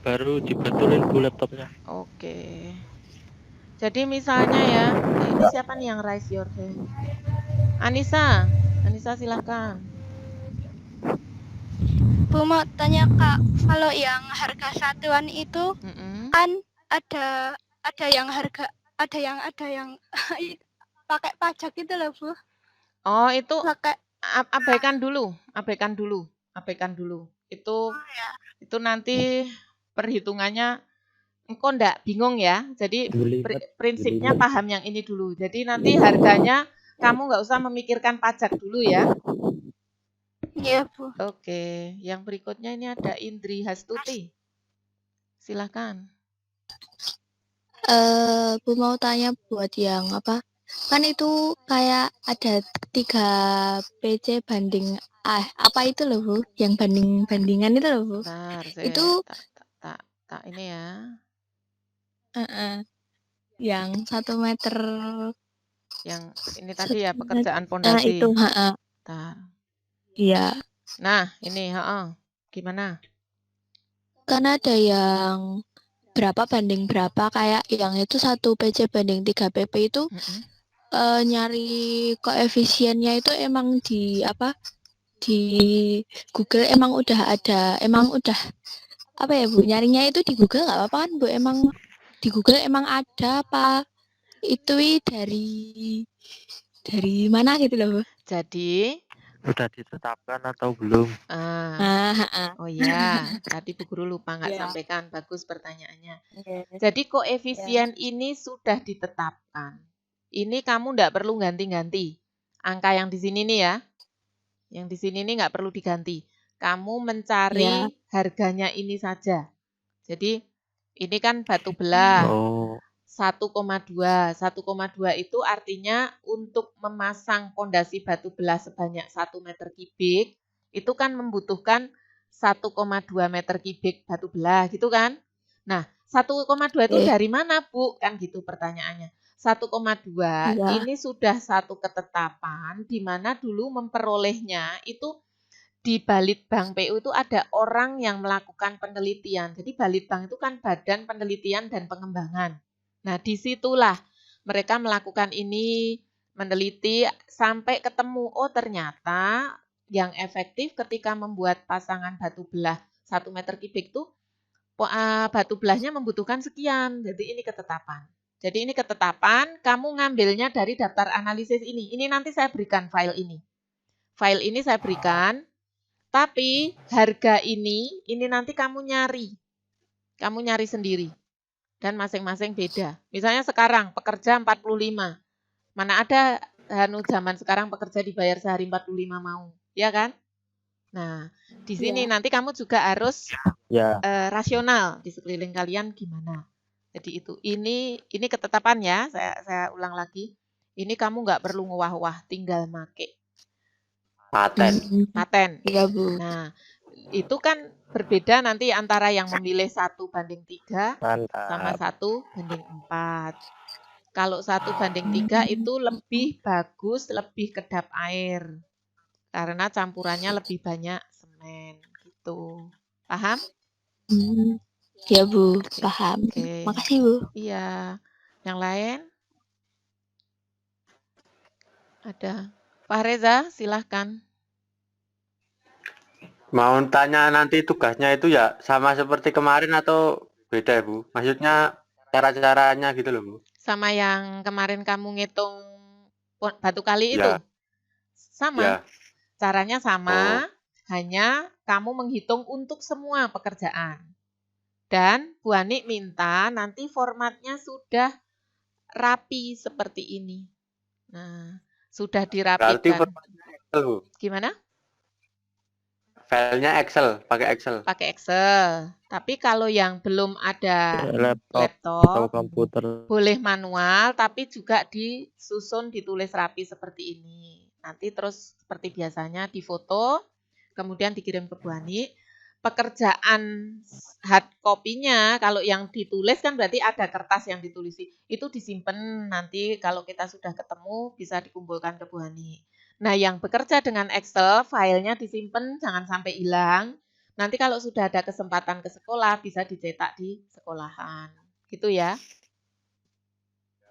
Baru dibetulin Bu laptopnya. Oke. Jadi misalnya ya, ini siapa nih yang raise your hand? Anissa silahkan. Bu mau tanya Kak, kalau yang harga satuan itu Mm-mm. kan ada yang pakai pajak gitu loh Bu. Oh itu Pakai abaikan dulu. Itu nanti perhitungannya engkau ndak bingung ya. Jadi prinsipnya paham yang ini dulu. Jadi nanti harganya kamu nggak usah memikirkan pajak dulu ya. iya Bu. Oke, yang berikutnya ini ada Indri Hastuti. Silakan. Bu mau tanya buat yang apa? Kan itu kayak ada 3 PC banding apa itu loh Bu? Yang bandingan itu loh Bu. Bentar, Itu tak ini ya. Yang 1 meter. Yang ini tadi ya pekerjaan pondasi. Itu, Bentar. Iya. Nah, ini, gimana? Kan ada yang berapa banding berapa, kayak yang itu 1 PC banding 3 PP itu nyari koefisiennya itu emang di Google emang udah apa ya Bu, nyarinya itu di Google nggak apa-apa kan Bu? Emang di Google emang ada apa itu dari mana gitu loh Bu? Jadi, Udah ditetapkan atau belum? oh ya, tadi Bu Guru lupa nggak Iya. sampaikan, bagus pertanyaannya. Yes. Jadi koefisien ini sudah ditetapkan. Ini kamu nggak perlu ganti-ganti. Angka yang di sini nih ya, yang di sini nih nggak perlu diganti. Kamu mencari harganya ini saja. Jadi ini kan batu belah. Oh, 1,2. 1,2 itu artinya untuk memasang pondasi batu belah sebanyak 1 meter kubik, itu kan membutuhkan 1,2 meter kubik batu belah, gitu kan? Nah, 1,2 itu dari mana, Bu? Kan gitu pertanyaannya. 1,2 Iya. ini sudah satu ketetapan di mana dulu memperolehnya itu di Balitbang PU itu ada orang yang melakukan penelitian. Jadi Balitbang itu kan Badan Penelitian dan Pengembangan. Nah, disitulah mereka melakukan ini, meneliti sampai ketemu, oh ternyata yang efektif ketika membuat pasangan batu belah 1 meter kubik itu batu belahnya membutuhkan sekian. Jadi ini ketetapan. Jadi ini ketetapan, kamu ngambilnya dari daftar analisis ini. Ini nanti saya berikan file ini. File ini saya berikan, tapi harga ini nanti kamu nyari. Kamu nyari sendiri. Dan masing-masing beda. Misalnya sekarang pekerja 45. Mana ada zaman sekarang pekerja dibayar sehari 45 mau, ya kan? Nah, di sini nanti kamu juga harus rasional di sekeliling kalian gimana. Jadi itu ini ketetapan ya. Saya ulang lagi. Ini kamu nggak perlu ngewah-wah, tinggal make. Paten. Iya Bu. Nah, itu kan berbeda nanti antara yang memilih 1:3 sama 1:4. Kalau 1:3 itu lebih bagus, lebih kedap air. Karena campurannya lebih banyak semen gitu. Paham? Ya Bu, paham. Oke. Makasih Bu. Iya. Yang lain? Ada. Pak Reza, silahkan. Mau tanya nanti tugasnya itu ya sama seperti kemarin atau beda ya Bu? Maksudnya cara-caranya gitu loh Bu? Sama yang kemarin kamu ngitung batu kali itu? Ya. Sama. Ya. Caranya sama, hanya kamu menghitung untuk semua pekerjaan. Dan Bu Ani minta nanti formatnya sudah rapi seperti ini. Nah, sudah dirapikan. Berarti formatnya Excel Bu? Gimana? Filenya Excel, pakai Excel. Pakai Excel. Tapi kalau yang belum ada laptop atau laptop, komputer. boleh manual, tapi juga disusun, ditulis rapi seperti ini. Nanti terus seperti biasanya difoto, kemudian dikirim ke Bu Ani. Pekerjaan hard copy-nya, kalau yang ditulis kan berarti ada kertas yang ditulisi. Itu disimpan nanti kalau kita sudah ketemu bisa dikumpulkan ke Bu Ani. Nah, yang bekerja dengan Excel, filenya disimpan, jangan sampai hilang. Nanti kalau sudah ada kesempatan ke sekolah, bisa dicetak di sekolahan. Gitu ya?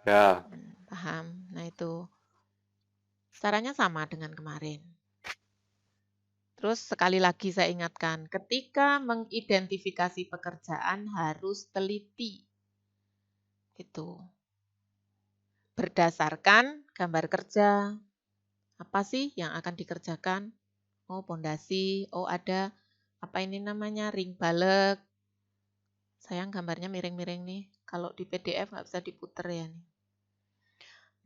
Ya. Paham. Nah, itu. Caranya sama dengan kemarin. Terus sekali lagi saya ingatkan, ketika mengidentifikasi pekerjaan harus teliti. Itu. Berdasarkan gambar kerja. Apa sih yang akan dikerjakan? Oh, pondasi. Oh, ada apa ini namanya? Ring balek. Sayang gambarnya miring-miring nih. Kalau di PDF nggak bisa diputer ya nih.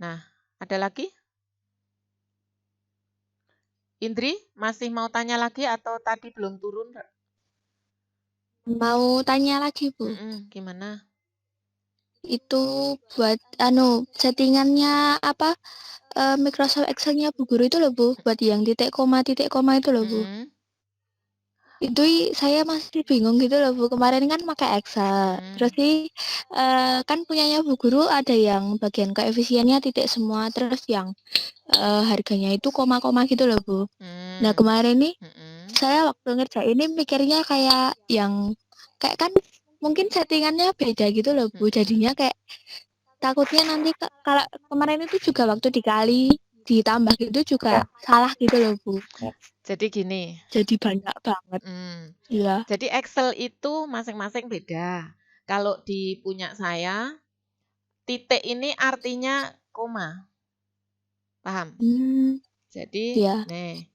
Nah, ada lagi? Indri, masih mau tanya lagi atau tadi belum turun? Mau tanya lagi Bu. Gimana? Itu buat settingannya apa? Microsoft Excel-nya Bu Guru itu loh Bu, buat yang titik koma itu loh Bu. Itu saya masih bingung gitu loh Bu. Kemarin kan pakai Excel. Terus sih kan punyanya Bu Guru ada yang bagian koefisiennya titik semua, terus yang harganya itu koma-koma gitu loh Bu. Nah kemarin nih saya waktu ngerjain ini mikirnya kayak yang kayak kan mungkin settingannya beda gitu loh Bu. Jadinya kayak takutnya nanti kalau kemarin itu juga waktu dikali ditambah gitu juga salah gitu loh, Bu. Jadi gini, Jadi banyak banget. Iya. jadi Excel itu masing-masing beda. Kalau di punya saya, titik ini artinya koma. Paham? Jadi, Iya. nih,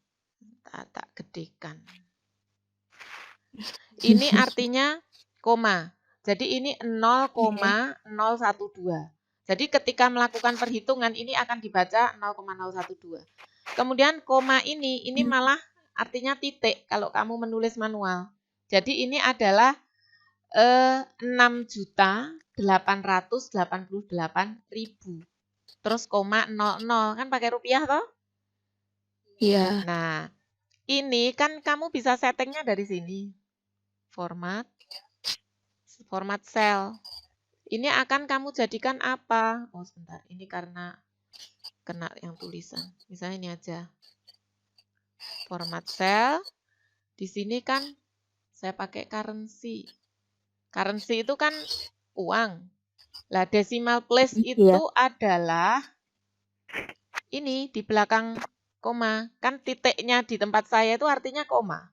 tak gedekan. Ini artinya koma. Jadi ini 0,012. Jadi ketika melakukan perhitungan ini akan dibaca 0,012. Kemudian koma ini malah artinya titik kalau kamu menulis manual. Jadi ini adalah 6.888.000. Terus koma 00 kan pakai rupiah toh? Iya. Nah, ini kan kamu bisa settingnya dari sini. Format cell. Ini akan kamu jadikan apa? Oh, sebentar. Ini karena kena yang tulisan. Misalnya ini aja. Format cell. Di sini kan saya pakai currency. Currency itu kan uang. Lah decimal place itu adalah ini di belakang koma. Kan titiknya di tempat saya itu artinya koma.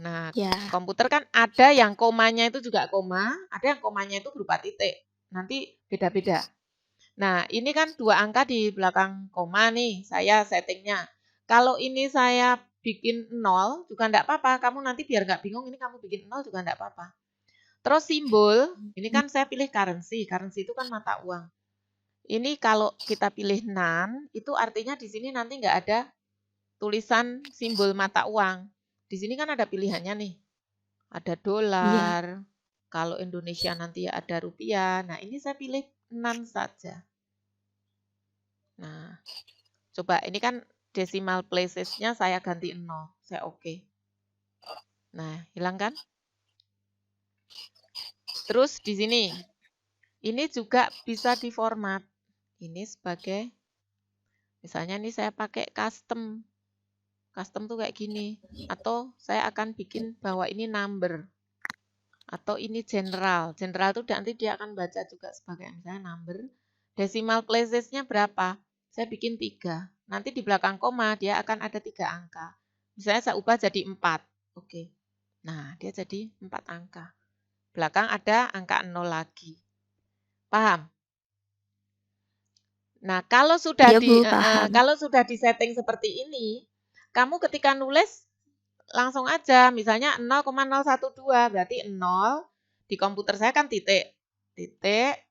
Nah, komputer kan ada yang komanya itu juga koma, ada yang komanya itu berupa titik. Nanti beda-beda. Nah, ini kan 2 angka di belakang koma nih, saya settingnya. Kalau ini saya bikin 0 juga enggak apa-apa, kamu nanti biar nggak bingung ini kamu bikin 0 juga enggak apa-apa. Terus simbol, ini kan saya pilih currency, currency itu kan mata uang. Ini kalau kita pilih none, itu artinya di sini nanti nggak ada tulisan simbol mata uang. Di sini kan ada pilihannya nih. Ada dolar. Kalau Indonesia nanti ya ada rupiah. Nah, ini saya pilih none saja. Nah, coba ini kan decimal places-nya saya ganti 0. Saya oke. Nah, hilang kan? Terus di sini. Ini juga bisa diformat. Ini sebagai, misalnya ini saya pakai custom. Custom tuh kayak gini. Atau saya akan bikin bahwa ini number. Atau ini general. General tuh nanti dia akan baca juga sebagai misalnya number. Decimal places-nya berapa? Saya bikin 3. Nanti di belakang koma dia akan ada 3 angka. Misalnya saya ubah jadi 4. Oke. Nah, dia jadi 4 angka. Belakang ada angka 0 lagi. Paham? Nah, kalau sudah kalau sudah disetting seperti ini, kamu ketika nulis langsung aja, misalnya 0,012 berarti 0 di komputer saya kan titik 012.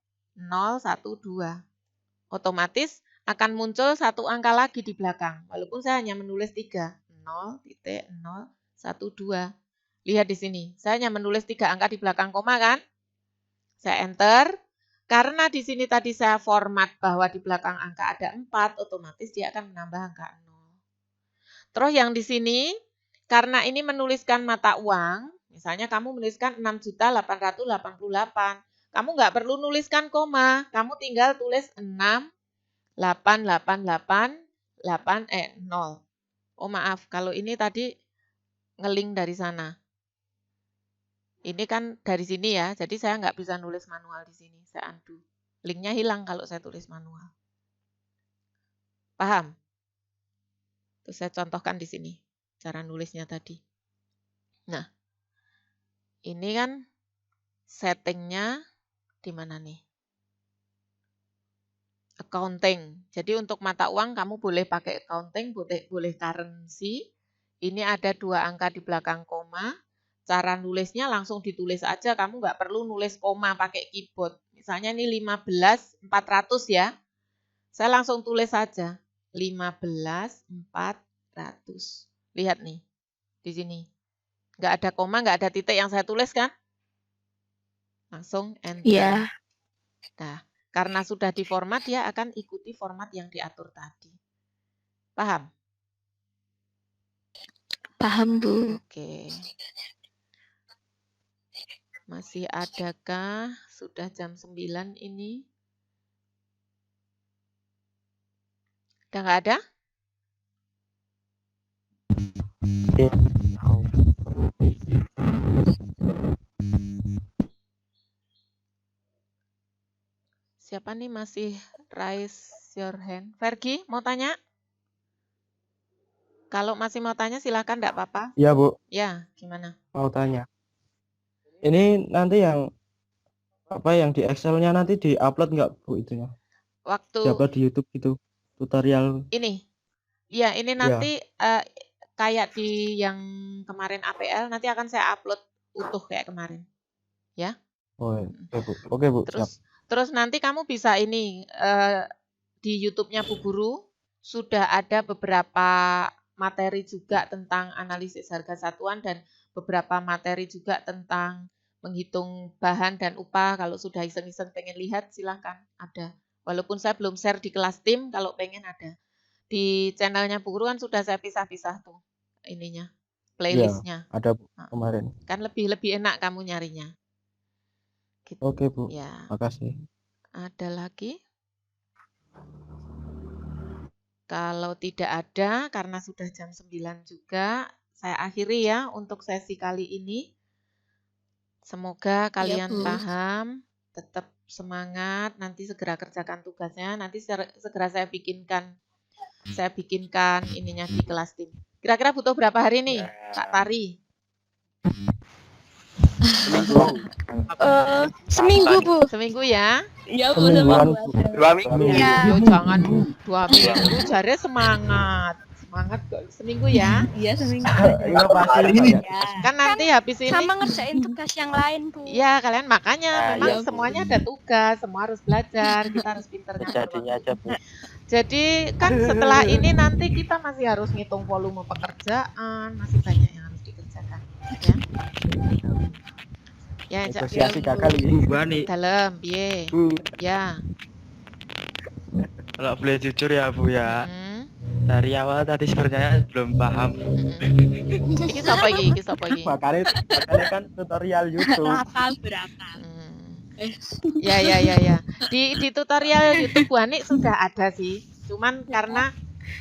Otomatis akan muncul 1 angka lagi di belakang, walaupun saya hanya menulis 3, 0,012. Lihat di sini, saya hanya menulis 3 angka di belakang koma kan? Saya enter. Karena di sini tadi saya format bahwa di belakang angka ada 4, otomatis dia akan menambah angka 0. Terus yang di sini, karena ini menuliskan mata uang, misalnya kamu menuliskan 6.888. Kamu nggak perlu nuliskan koma, kamu tinggal tulis 6.888.0. Oh maaf, kalau ini tadi ngeling dari sana. Ini kan dari sini ya, jadi saya nggak bisa nulis manual di sini. Saya undo. Linknya hilang kalau saya tulis manual. Paham? Terus saya contohkan di sini, cara nulisnya tadi. Nah, ini kan settingnya di mana nih? Accounting. Jadi untuk mata uang kamu boleh pakai accounting, boleh currency. Ini ada 2 angka di belakang koma. Cara nulisnya langsung ditulis aja, kamu nggak perlu nulis koma pakai keyboard. Misalnya ini 15.400 ya. Saya langsung tulis saja. 15.400. Lihat nih, di sini. Nggak ada koma, nggak ada titik yang saya tulis kan? Langsung enter. Iya. Nah, karena sudah diformat, dia akan ikuti format yang diatur tadi. Paham? Paham, Bu. Oke. Masih adakah? Sudah jam 9 ini. Udah nggak ada? Siapa nih masih raise your hand. Fergie, mau tanya? Kalau masih mau tanya silahkan, enggak apa-apa. Iya, Bu. Ya, gimana? Mau tanya. Ini nanti yang di Excel-nya nanti di-upload nggak, Bu, itunya? Waktu Di-upload di YouTube gitu. Tutorial. ini. Ya, ini Ya. nanti kayak di yang kemarin APL nanti akan saya upload utuh kayak kemarin. Ya. Oh, oke, Bu. Oke, Bu. Siap. Terus nanti kamu bisa ini di YouTube-nya Bu Guru sudah ada beberapa materi juga tentang analisis harga satuan dan beberapa materi juga tentang menghitung bahan dan upah. Kalau sudah iseng-iseng pengen lihat silahkan ada. Walaupun saya belum share di kelas tim, kalau pengen ada. Di channelnya Bu Guru kan sudah saya pisah-pisah tuh ininya, playlistnya. Ada, Bu, kemarin. Kan lebih enak kamu nyarinya. Gitu. Oke, Bu. Ya. Makasih. Ada lagi? Kalau tidak ada, karena sudah jam 9 juga, saya akhiri ya untuk sesi kali ini. Semoga kalian Bu. paham, tetap semangat, nanti segera kerjakan tugasnya, nanti segera saya bikinkan ininya di kelas tim. Kira-kira butuh berapa hari nih, Kak Tari? Seminggu, Bu. Seminggu ya? Iya, Bu. Semingguan, Bu. 2 minggu. Ya. Yo, jangan 2 minggu, jare semangat kok. Seminggu ya? Iya, seminggu. Inovasi ini. Kan nanti habis ini. Sama ngerjain tugas yang lain, Bu. Iya, kalian makanya Nah, memang iya, Bu. semuanya ada tugas, semua harus belajar, kita harus pinter ngatur Jadinya waktu. aja, Bu. Jadi kan setelah ini nanti kita masih harus ngitung volume pekerjaan, masih banyak yang harus dikerjakan, ya. Ya, Cak. Negosiasi gagal ini. Bu Bani, Dalam, piye? Bu, Ya. kalau boleh jujur ya Bu ya, Hmm. dari awal tadi sebenarnya belum paham. Iki sapa iki? Iki sapa iki? Makanya kan tutorial YouTube. Berapa? Ya. Di tutorial YouTube Bu Ani sudah ada sih. Cuman karena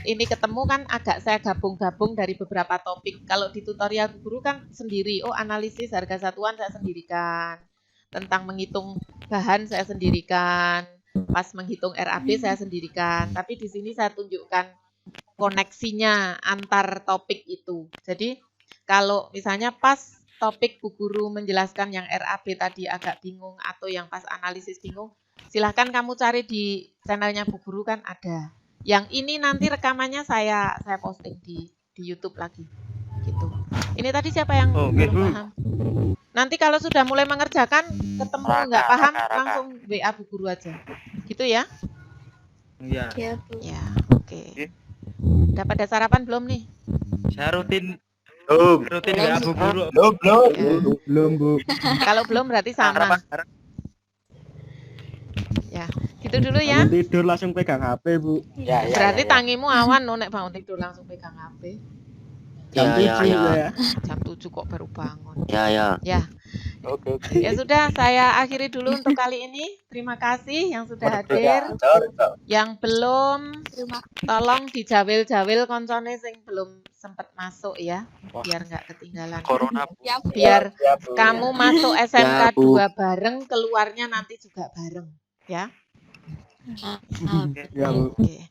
ini ketemu kan agak saya gabung-gabung dari beberapa topik. Kalau di tutorial guru kan sendiri, analisis harga satuan saya sendirikan. Tentang menghitung bahan saya sendirikan. Pas menghitung RAB saya sendirikan. Tapi di sini saya tunjukkan koneksinya antar topik itu. Jadi kalau misalnya pas topik Bu Guru menjelaskan yang RAB tadi agak bingung atau yang pas analisis bingung, silahkan kamu cari di channelnya Bu Guru kan ada. Yang ini nanti rekamannya saya posting di YouTube lagi. Gitu. Ini tadi siapa yang Oke, belum Bu. paham? Nanti kalau sudah mulai mengerjakan, ketemu nggak paham, langsung WA Bu Guru aja. Gitu ya? Iya. Iya, Bu. Ya, oke. Udah pada sarapan belum nih? Saya rutin Belum. ya Bu Guru. Belum, Bu. Kalau belum berarti sama. Ya, gitu dulu ya. Bangun tidur langsung pegang HP, Bu. Ya, Berarti tangimu awan nek bangun tidur langsung pegang HP. Jam 7 ya. Jam 7 kok baru bangun. Ya. Ya, Oke. ya sudah saya akhiri dulu untuk kali ini. Terima kasih yang sudah hadir. Yang belum Terima tolong dijawil-jawil koncone sing belum sempat masuk ya, biar nggak ketinggalan. Corona Bu. ya, Bu. Biar kamu masuk SMK Ya, Bu. 2 bareng, keluarnya nanti juga bareng, ya. Ya, Bu. Oke.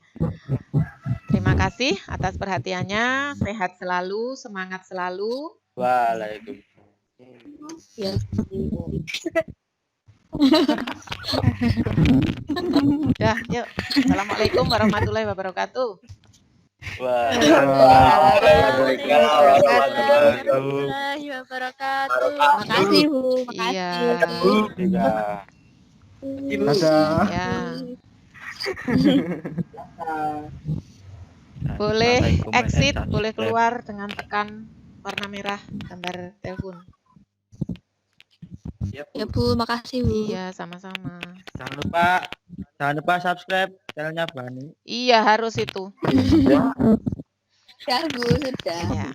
Terima kasih atas perhatiannya. Sehat selalu, semangat selalu. Waalaikumsalam. Ya. Dah, yuk. Assalamualaikum warahmatullahi wabarakatuh. Warahmatullahi wabarakatuh. Makasih, Bu. Makasih. Iya. Dadah. Ya. Boleh exit, boleh keluar dengan tekan warna merah gambar telepon. Ya, Bu. Makasih, Bu. Iya, sama-sama. Jangan lupa subscribe channelnya Bani. Iya, harus itu. Ya, Bu. Sudah. Ya.